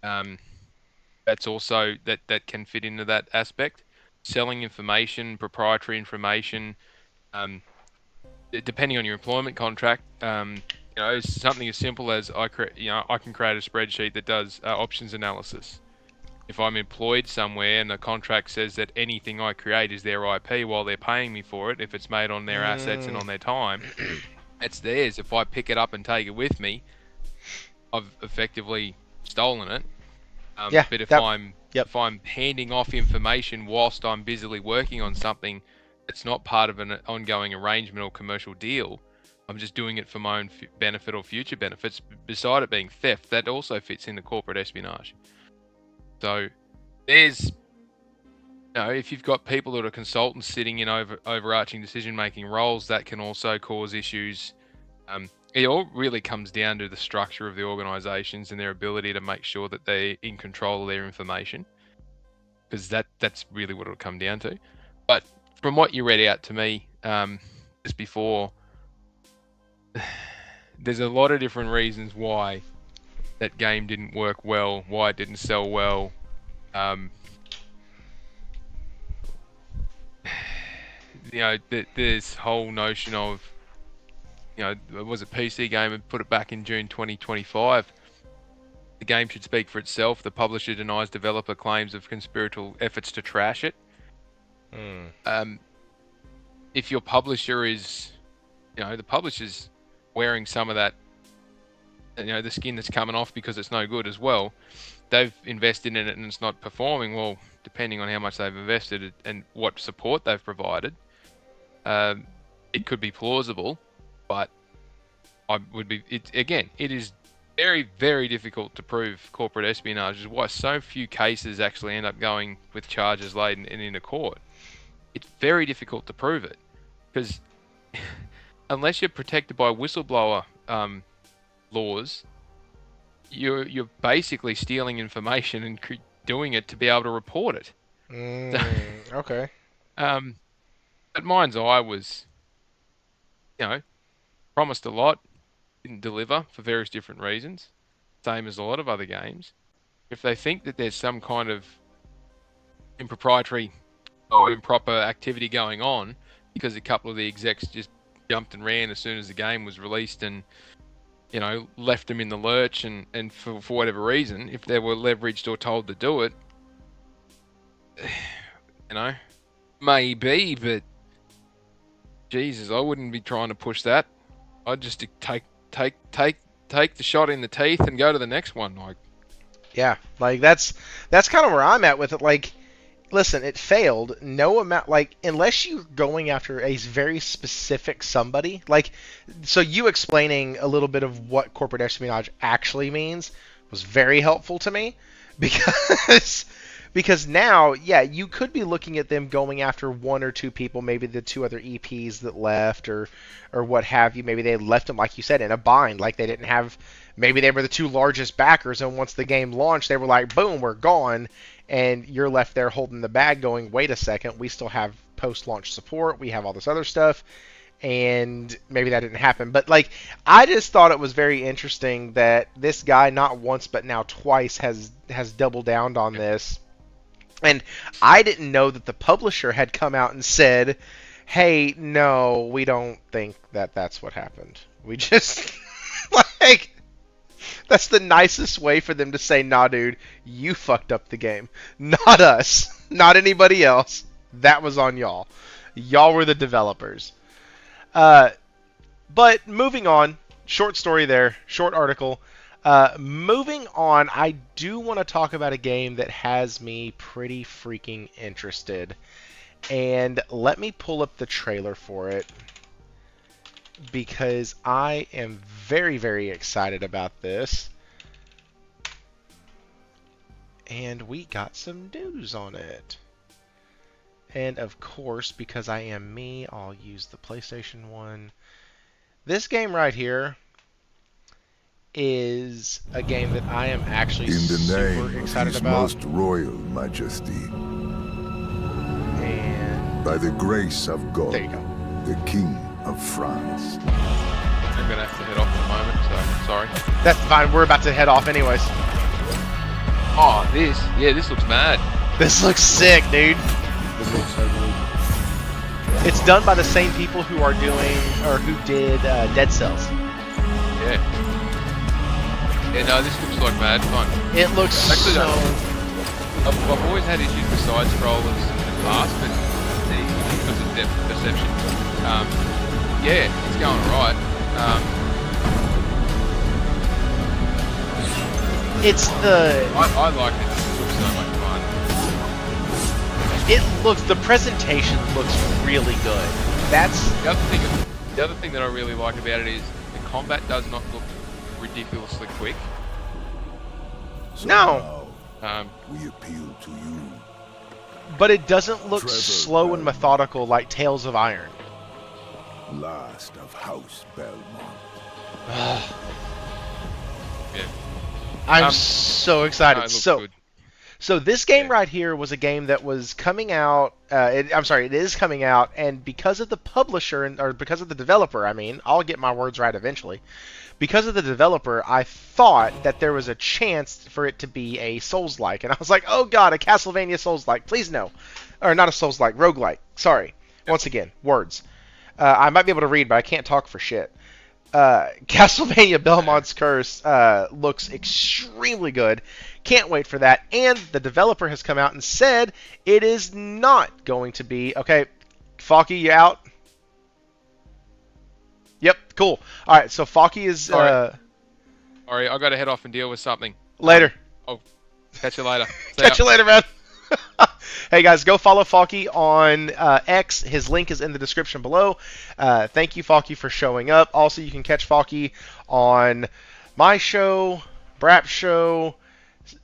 That's also that can fit into that aspect. Selling information, proprietary information, depending on your employment contract, it's something as simple as I can create a spreadsheet that does options analysis. If I'm employed somewhere and the contract says that anything I create is their IP while they're paying me for it, if it's made on their assets and on their time, it's theirs. If I pick it up and take it with me, I've effectively stolen it. But if I'm handing off information whilst I'm busily working on something that's not part of an ongoing arrangement or commercial deal, I'm just doing it for my own benefit or future benefits. Beside it being theft, that also fits into corporate espionage. So there's, if you've got people that are consultants sitting in overarching decision-making roles, that can also cause issues. It all really comes down to the structure of the organisations and their ability to make sure that they're in control of their information, because that's really what it'll come down to. But from what you read out to me just before, there's a lot of different reasons why that game didn't work well, why it didn't sell well. This whole notion of, it was a PC game and put it back in June 2025. The game should speak for itself. The publisher denies developer claims of conspiratorial efforts to trash it. If your publisher is, the publisher's wearing some of that, the skin that's coming off because it's no good as well. They've invested in it and it's not performing. Well, depending on how much they've invested and what support they've provided, it could be plausible. But it is very, very difficult to prove corporate espionage, is why so few cases actually end up going with charges laid and into court. it's very difficult to prove it because unless you're protected by whistleblower laws, you're basically stealing information and doing it to be able to report it. Okay. But Mindseye was, promised a lot, didn't deliver for various different reasons, same as a lot of other games. If they think that there's some kind of impropriety or improper activity going on because a couple of the execs just jumped and ran as soon as the game was released and left them in the lurch and for whatever reason, if they were leveraged or told to do it, maybe, but Jesus, I wouldn't be trying to push that. I'd just take the shot in the teeth and go to the next one. Yeah, like that's kind of where I'm at with it. Like, listen, it failed. No amount, like, unless you're going after a very specific somebody, like, so you explaining a little bit of what corporate espionage actually means was very helpful to me because now, yeah, you could be looking at them going after one or two people, maybe the two other EPs that left or what have you. Maybe they left them, like you said, in a bind, like they didn't have. Maybe they were the two largest backers, and once the game launched, they were like, boom, we're gone. And you're left there holding the bag going, wait a second, we still have post-launch support. We have all this other stuff. And maybe that didn't happen. But, like, I just thought it was very interesting that this guy, not once but now twice, has doubled down on this. And I didn't know that the publisher had come out and said, hey, no, we don't think that that's what happened. We just, like... That's the nicest way for them to say, nah, dude, you fucked up the game. Not us. Not anybody else. That was on y'all. Y'all were the developers. But moving on. Short story there. Short article. Moving on, I do want to talk about a game that has me pretty freaking interested. And let me pull up the trailer for it, because I am very, very excited about this. And we got some news on it. And of course, because I am me, I'll use the PlayStation 1. This game right here is a game that I am actually super excited about. Most Royal Majesty. And by the grace of God, there you go. The King of France. I'm gonna have to head off in a moment, so sorry. That's fine. We're about to head off anyways. Oh, this looks mad. This looks sick, dude. This looks so good. It's done by the same people who are doing, or who did Dead Cells. Yeah. Yeah, no, this looks like mad fun. It looks actually so... I've always had issues with side scrollers in the past, but because of depth perception. Yeah, it's going right. It's the... I like it. It looks so much fun. The presentation looks really good. That's... The other thing that I really like about it is the combat does not look ridiculously quick. So no. We appeal to you. But it doesn't look Trevor slow and Belmont. methodical like Tales of Iron. Last of House Belmont. Yeah. I'm so excited. No, it looks good. So this game right here was a game that was coming out. It is coming out, and because of the publisher or because of the developer, I'll get my words right eventually. Because of the developer, I thought that there was a chance for it to be a Souls-like, and I was like, oh god, a Castlevania Souls-like, please no, or not a Souls-like, roguelike. Sorry, once again, words. I might be able to read, but I can't talk for shit. Castlevania Belmont's Curse looks extremely good. Can't wait for that. And the developer has come out and said it is not going to be... Okay, Faulkie, you out? Yep, cool. Alright, so Faulkie is... Sorry, I got to head off and deal with something. Later. I'll catch you later. Catch you later, man. Hey guys, go follow Faulkie on X. His link is in the description below. Thank you, Faulkie, for showing up. Also, you can catch Faulkie on my show, Brap's show,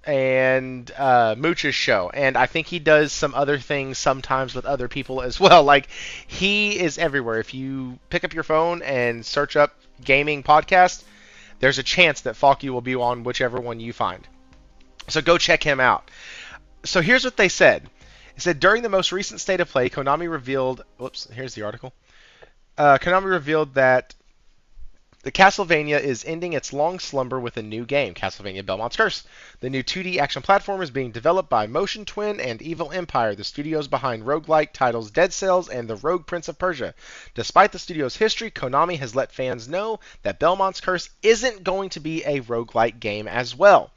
and Mooch's show, and I think he does some other things sometimes with other people as well. Like, he is everywhere. If you pick up your phone and search up gaming podcast, there's a chance that Faulkie will be on whichever one you find. So go check him out. So here's what they said. It said, during the most recent State of Play, Konami revealed... Whoops, here's the article. Konami revealed that the Castlevania is ending its long slumber with a new game, Castlevania Belmont's Curse. The new 2D action platform is being developed by Motion Twin and Evil Empire, the studios behind roguelike titles Dead Cells and The Rogue Prince of Persia. Despite the studio's history, Konami has let fans know that Belmont's Curse isn't going to be a roguelike game as well.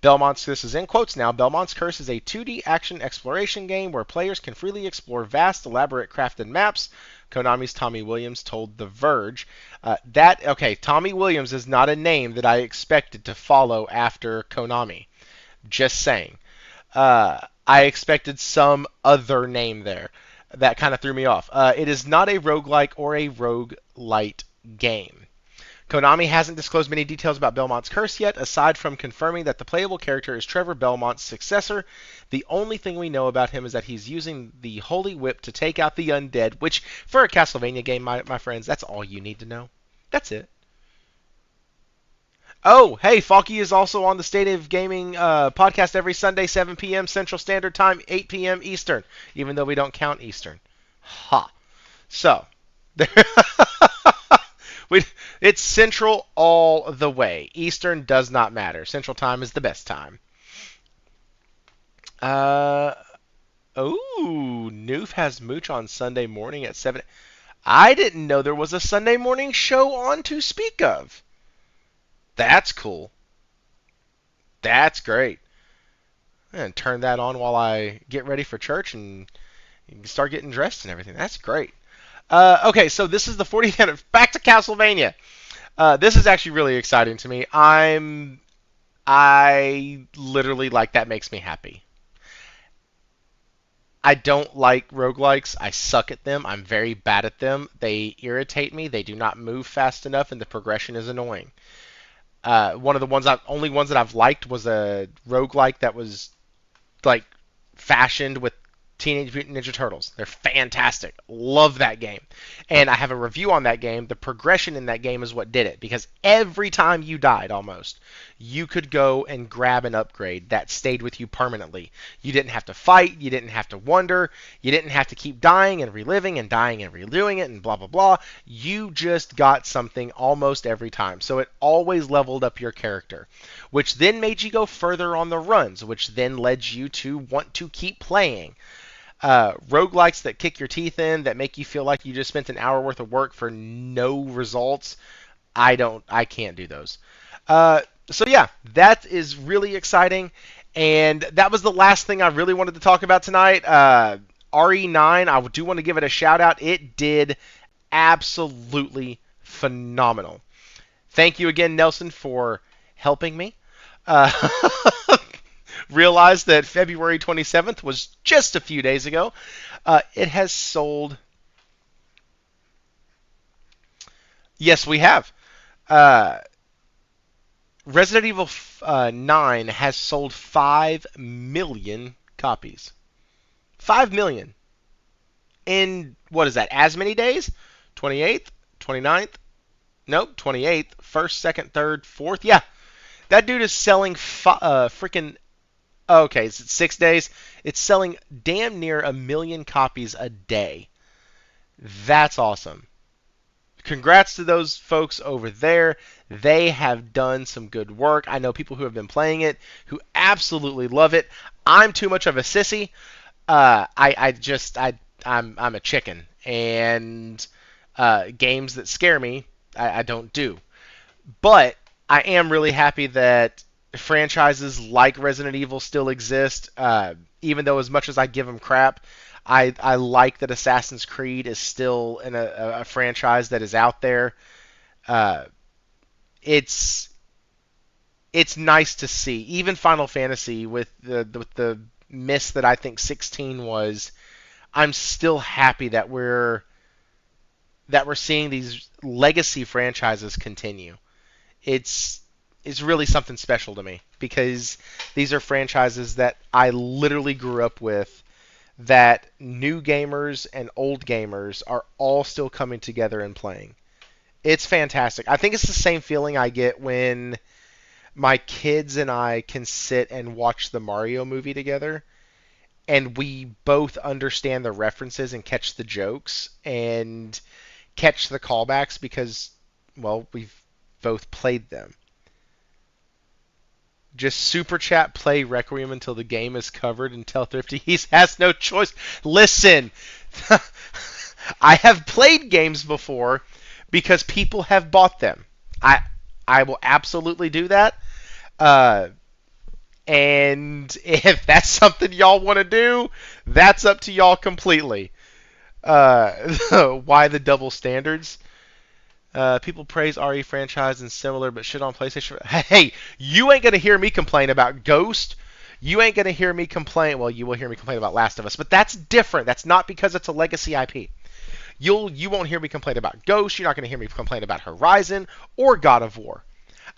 This is in quotes now, Belmont's Curse is a 2D action exploration game where players can freely explore vast, elaborate crafted maps, Konami's Tommy Williams told The Verge. Tommy Williams is not a name that I expected to follow after Konami. Just saying. I expected some other name there. That kind of threw me off. It is not a roguelike or a roguelite game. Konami hasn't disclosed many details about Belmont's Curse yet, aside from confirming that the playable character is Trevor Belmont's successor. The only thing we know about him is that he's using the Holy Whip to take out the undead, which, for a Castlevania game, my friends, that's all you need to know. That's it. Oh, hey, Faulkie is also on the State of Gaming podcast every Sunday, 7 p.m. Central Standard Time, 8 p.m. Eastern, even though we don't count Eastern. Ha. So, it's Central all the way. Eastern does not matter. Central Time is the best time. Noof has Mooch on Sunday morning at 7. I didn't know there was a Sunday morning show on to speak of. That's cool. That's great. I'm going to turn that on while I get ready for church and start getting dressed and everything. That's great. Okay, so this is the 40th anniversary. Back to Castlevania. This is actually really exciting to me. I literally, like, that makes me happy. I don't like roguelikes. I suck at them. I'm very bad at them. They irritate me. They do not move fast enough, and the progression is annoying. One of the only ones that I've liked was a roguelike that was, like, fashioned with Teenage Mutant Ninja Turtles. They're fantastic. Love that game. And I have a review on that game. The progression in that game is what did it. Because every time you died, almost, you could go and grab an upgrade that stayed with you permanently. You didn't have to fight. You didn't have to wonder. You didn't have to keep dying and reliving and dying and redoing it and blah, blah, blah. You just got something almost every time. So it always leveled up your character, which then made you go further on the runs, which then led you to want to keep playing. Roguelikes that kick your teeth in, that make you feel like you just spent an hour worth of work for no results, I can't do those. So yeah, that is really exciting, and that was the last thing I really wanted to talk about tonight. RE9, I do want to give it a shout out. It did absolutely phenomenal. Thank you again, Nelson, for helping me. Realized that February 27th was just a few days ago. It has sold... Yes, we have. Resident Evil 9 has sold 5 million copies. 5 million. In, what is that, as many days? 28th? 29th? Nope, 28th. 1st, 2nd, 3rd, 4th? Yeah. That dude is selling freaking... Okay, it's 6 days. It's selling damn near 1 million copies a day. That's awesome. Congrats to those folks over there. They have done some good work. I know people who have been playing it who absolutely love it. I'm too much of a sissy. I'm a chicken, and games that scare me, I don't do. But I am really happy that franchises like Resident Evil still exist, even though as much as I give them crap, I like that Assassin's Creed is still in a franchise that is out there. It's nice to see. Even Final Fantasy, with the miss that I think 16 was, I'm still happy that we're seeing these legacy franchises continue. It's is really something special to me, because these are franchises that I literally grew up with, that new gamers and old gamers are all still coming together and playing. It's fantastic. I think it's the same feeling I get when my kids and I can sit and watch the Mario movie together, and we both understand the references and catch the jokes and catch the callbacks because, well, we've both played them. Just super chat, play Requiem until the game is covered and tell Thrifty he has no choice. Listen, I have played games before because people have bought them. I will absolutely do that. And if that's something y'all want to do, that's up to y'all completely. Why the double standards? People praise RE franchise and similar, but shit on PlayStation. Hey, you ain't gonna hear me complain about Ghost. You ain't gonna hear me complain. Well, you will hear me complain about Last of Us, but that's different. That's not because it's a legacy IP. You won't hear me complain about Ghost. You're not gonna hear me complain about Horizon or God of War.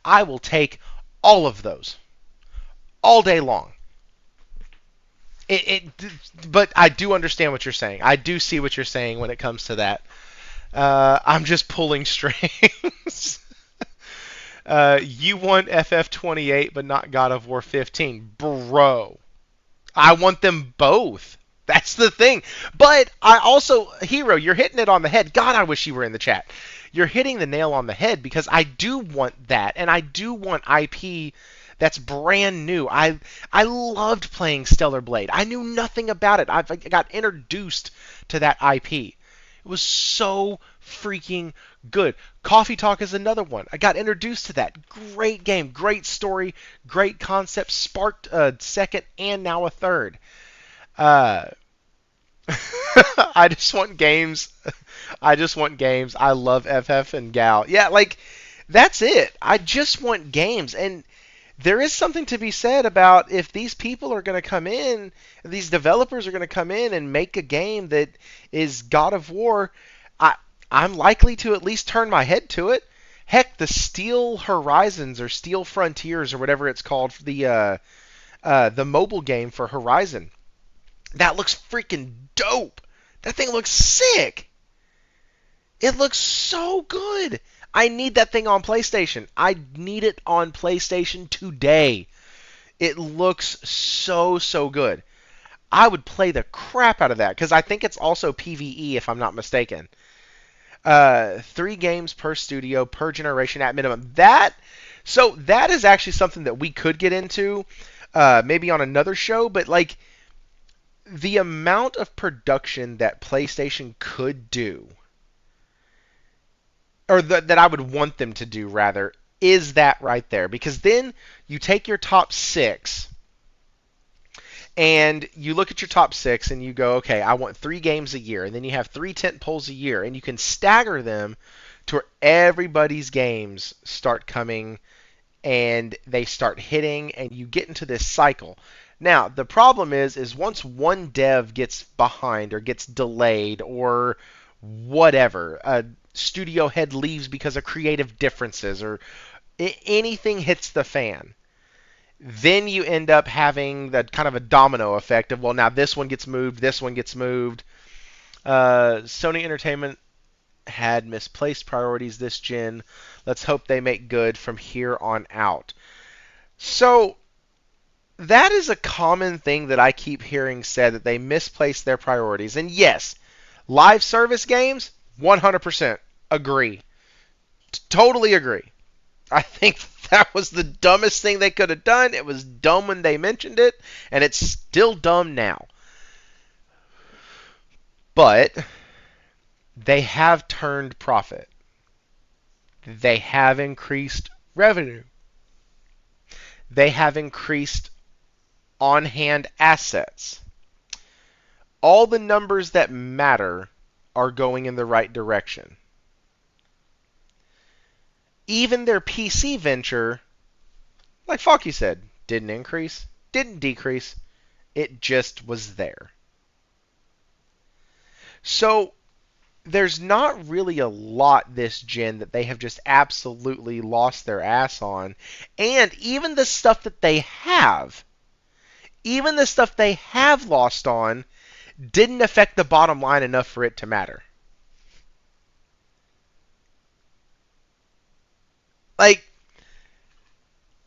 I will take all of those all day long. But I do understand what you're saying. I do see what you're saying when it comes to that. I'm just pulling strings. You want FF28, but not God of War 15. Bro, I want them both. That's the thing. But I also, Hero, you're hitting it on the head. God, I wish you were in the chat. You're hitting the nail on the head, because I do want that, and I do want IP that's brand new. I loved playing Stellar Blade. I knew nothing about it. I got introduced to that IP. It was so freaking good. Coffee Talk is another one. I got introduced to that. Great game, great story, great concept. Sparked a second and now a third. I just want games. I just want games. I love FF and Gal. Yeah, like, that's it. I just want games. And there is something to be said about, if these people are going to come in, these developers are going to come in and make a game that is God of War, I'm likely to at least turn my head to it. Heck, the Steel Horizons or Steel Frontiers or whatever it's called, the mobile game for Horizon, that looks freaking dope. That thing looks sick. It looks so good. I need that thing on PlayStation. I need it on PlayStation today. It looks so, so good. I would play the crap out of that, because I think it's also PvE, if I'm not mistaken. 3 games per studio, per generation at minimum. That is actually something that we could get into, maybe on another show, but like, the amount of production that PlayStation could do, or that I would want them to do, rather, is that right there. Because then you take your top 6, and you look at your top 6, and you go, okay, I want 3 games a year, and then you have 3 tentpoles a year, and you can stagger them to where everybody's games start coming, and they start hitting, and you get into this cycle. Now, the problem is once one dev gets behind or gets delayed or whatever, a studio head leaves because of creative differences, or anything hits the fan, then you end up having that kind of a domino effect of, well, now this one gets moved, this one gets moved. Sony Entertainment had misplaced priorities this gen. Let's hope they make good from here on out. So that is a common thing that I keep hearing said, that they misplaced their priorities. And yes, live service games, 100% agree. Totally agree. I think that was the dumbest thing they could have done. It was dumb when they mentioned it, and it's still dumb now. But they have turned profit. They have increased revenue. They have increased on-hand assets. All the numbers that matter are going in the right direction. Even their PC venture, like Faulkie said, didn't increase, didn't decrease. It just was there. So there's not really a lot this gen that they have just absolutely lost their ass on. And even the stuff that they have, lost on, didn't affect the bottom line enough for it to matter. Like,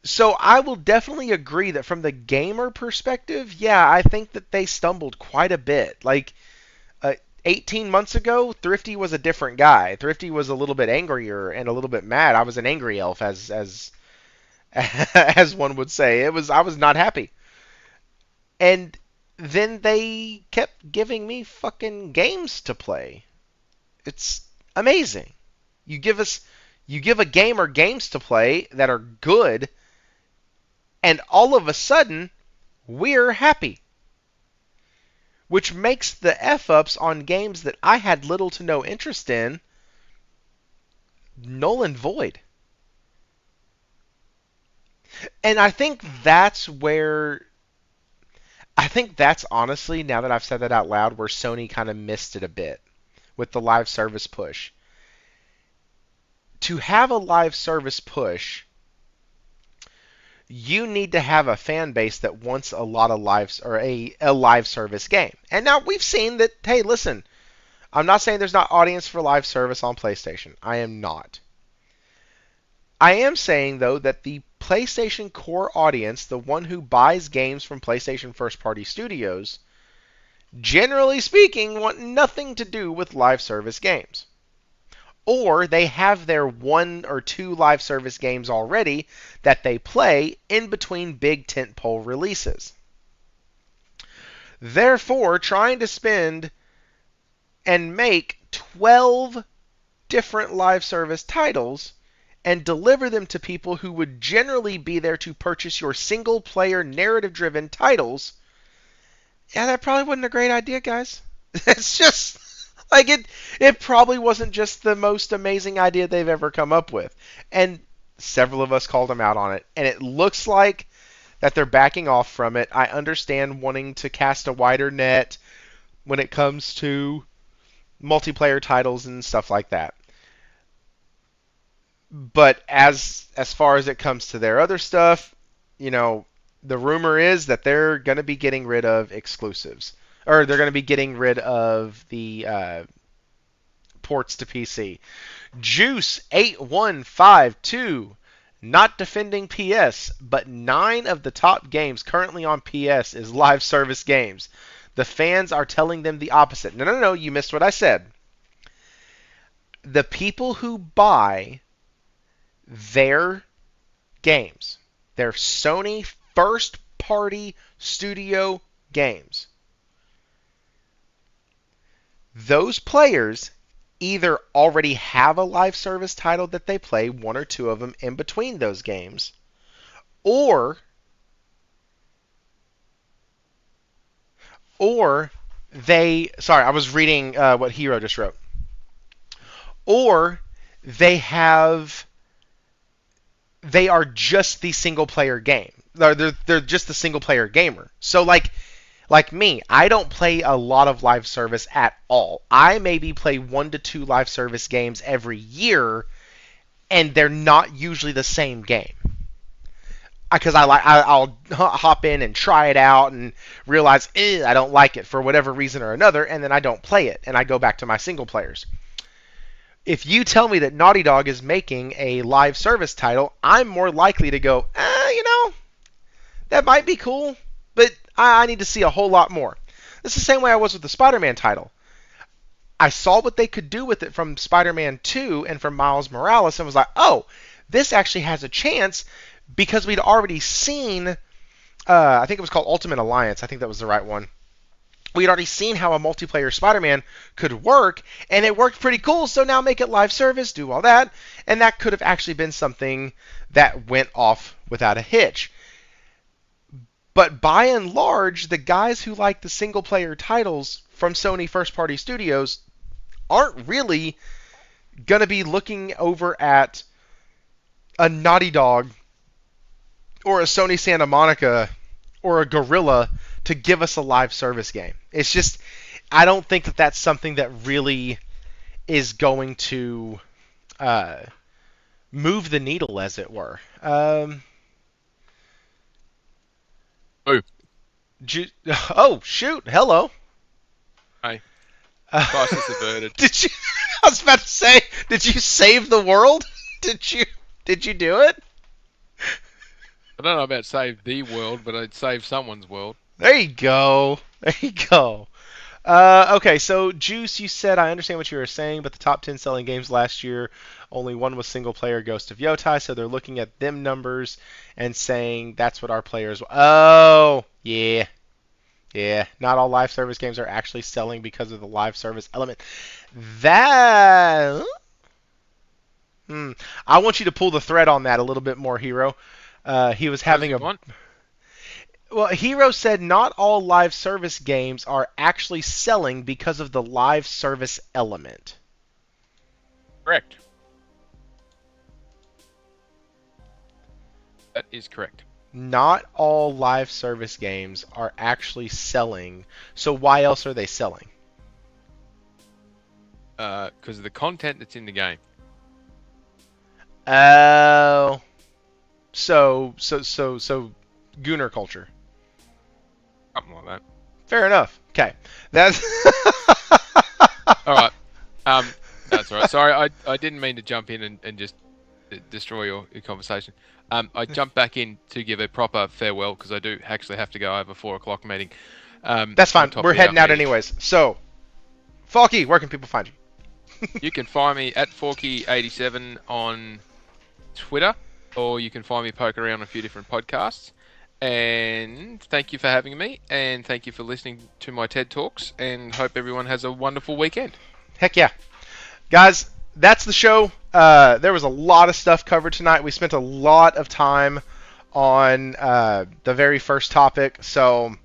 so I will definitely agree that from the gamer perspective, yeah, I think that they stumbled quite a bit. Like, 18 months ago, Thrifty was a different guy. Thrifty was a little bit angrier and a little bit mad. I was an angry elf, as as one would say. I was not happy. And then they kept giving me fucking games to play. It's amazing. You give a gamer games to play that are good, and all of a sudden, we're happy. Which makes the F-ups on games that I had little to no interest in null and void. And I think that's honestly, now that I've said that out loud, where Sony kind of missed it a bit with the live service push. To have a live service push, you need to have a fan base that wants a lot of a live service game. And now we've seen that, hey, listen, I'm not saying there's not audience for live service on PlayStation. I am not. I am saying, though, that the PlayStation core audience, the one who buys games from PlayStation first-party studios, generally speaking, want nothing to do with live service games. Or they have their 1 or 2 live service games already that they play in between big tentpole releases. Therefore, trying to spend and make 12 different live service titles and deliver them to people who would generally be there to purchase your single-player narrative-driven titles, yeah, that probably wasn't a great idea, guys. It's just... like, it probably wasn't just the most amazing idea they've ever come up with. And several of us called them out on it. And it looks like that they're backing off from it. I understand wanting to cast a wider net when it comes to multiplayer titles and stuff like that. But as far as it comes to their other stuff, you know, the rumor is that they're going to be getting rid of exclusives. Or they're going to be getting rid of the ports to PC. Juice8152, not defending PS, but 9 of the top games currently on PS is live service games. The fans are telling them the opposite. No, you missed what I said. The people who buy their games, their Sony first-party studio games, those players either already have a live service title that they play, 1 or 2 of them in between those games, or they... Sorry, I was reading what Hero just wrote. Or they are just the single-player game. They're just the single-player gamer. So, like me, I don't play a lot of live service at all. I maybe play 1 to 2 live service games every year, and they're not usually the same game. Because I'll hop in and try it out and realize I don't like it for whatever reason or another, and then I don't play it, and I go back to my single players. If you tell me that Naughty Dog is making a live service title, I'm more likely to go, that might be cool, but I need to see a whole lot more. It's the same way I was with the Spider-Man title. I saw what they could do with it from Spider-Man 2 and from Miles Morales and was like, oh, this actually has a chance, because we'd already seen, I think it was called Ultimate Alliance. I think that was the right one. We'd already seen how a multiplayer Spider-Man could work, and it worked pretty cool, so now make it live service, do all that, and that could have actually been something that went off without a hitch. But by and large, the guys who like the single-player titles from Sony first-party studios aren't really going to be looking over at a Naughty Dog or a Sony Santa Monica or a Guerrilla to give us a live service game. It's just, I don't think that that's something that really is going to move the needle, as it were. Oh, shoot. Hello. Hi. Crisis averted. Did you? I was about to say, did you save the world? Did you do it? I don't know about save the world, but I'd save someone's world. There you go. Okay, so Juice, you said, I understand what you were saying, but the top 10 selling games last year, only one was single player Ghost of Yotai, so they're looking at them numbers and saying that's what our players... Oh, yeah. Yeah, not all live service games are actually selling because of the live service element. That... I want you to pull the thread on that a little bit more, Hero. He was having a... Well, Hero said not all live service games are actually selling because of the live service element. Correct. That is correct. Not all live service games are actually selling. So why else are they selling? Because of the content that's in the game. Oh. So Gooner culture. Something like that. Fair enough. Okay. That's all right. That's all right. Sorry, I didn't mean to jump in and just destroy your conversation. I jumped back in to give a proper farewell because I do actually have to go. I have a 4 o'clock meeting. That's fine. We're heading out anyways. So, Faulkie, where can people find you? You can find me at Faulkie87 on Twitter, or you can find me poking around on a few different podcasts. And thank you for having me, and thank you for listening to my TED Talks, and hope everyone has a wonderful weekend. Heck yeah. Guys, that's the show. There was a lot of stuff covered tonight. We spent a lot of time on the very first topic, so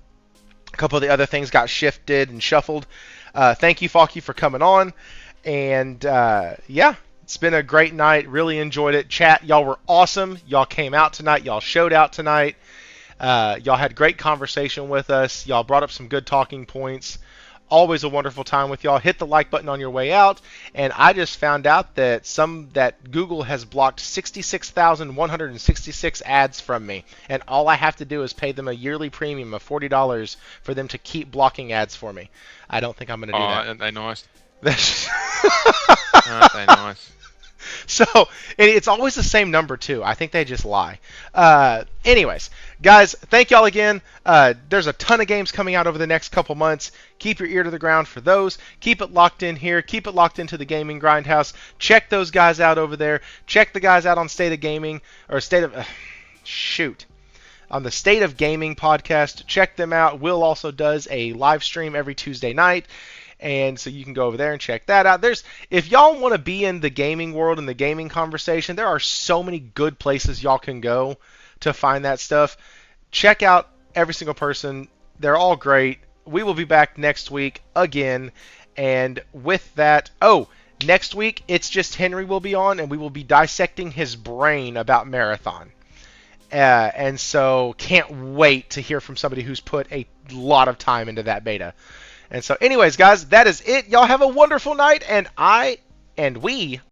a couple of the other things got shifted and shuffled. Thank you, Faulkie, for coming on. And, yeah, it's been a great night. Really enjoyed it. Chat, y'all were awesome. Y'all came out tonight. Y'all showed out tonight. Y'all had great conversation with us. Y'all brought up some good talking points. Always a wonderful time with y'all. Hit the like button on your way out. And I just found out that Google has blocked 66,166 ads from me. And all I have to do is pay them a yearly premium of $40 for them to keep blocking ads for me. I don't think I'm going to do that. Aren't they nice? Aren't they nice? So, it's always the same number, too. I think they just lie. Anyways, guys, thank y'all again. There's a ton of games coming out over the next couple months. Keep your ear to the ground for those. Keep it locked in here. Keep it locked into the Gaming Grindhouse. Check those guys out over there. Check the guys out on State of Gaming, or on the State of Gaming podcast. Check them out. Will also does a live stream every Tuesday night. And so you can go over there and check that out. If y'all want to be in the gaming world and the gaming conversation, there are so many good places y'all can go to find that stuff. Check out every single person. They're all great. We will be back next week again. And with that, next week, it's just Henry will be on, and we will be dissecting his brain about Marathon. And so can't wait to hear from somebody who's put a lot of time into that beta. And so anyways, guys, that is it. Y'all have a wonderful night, and we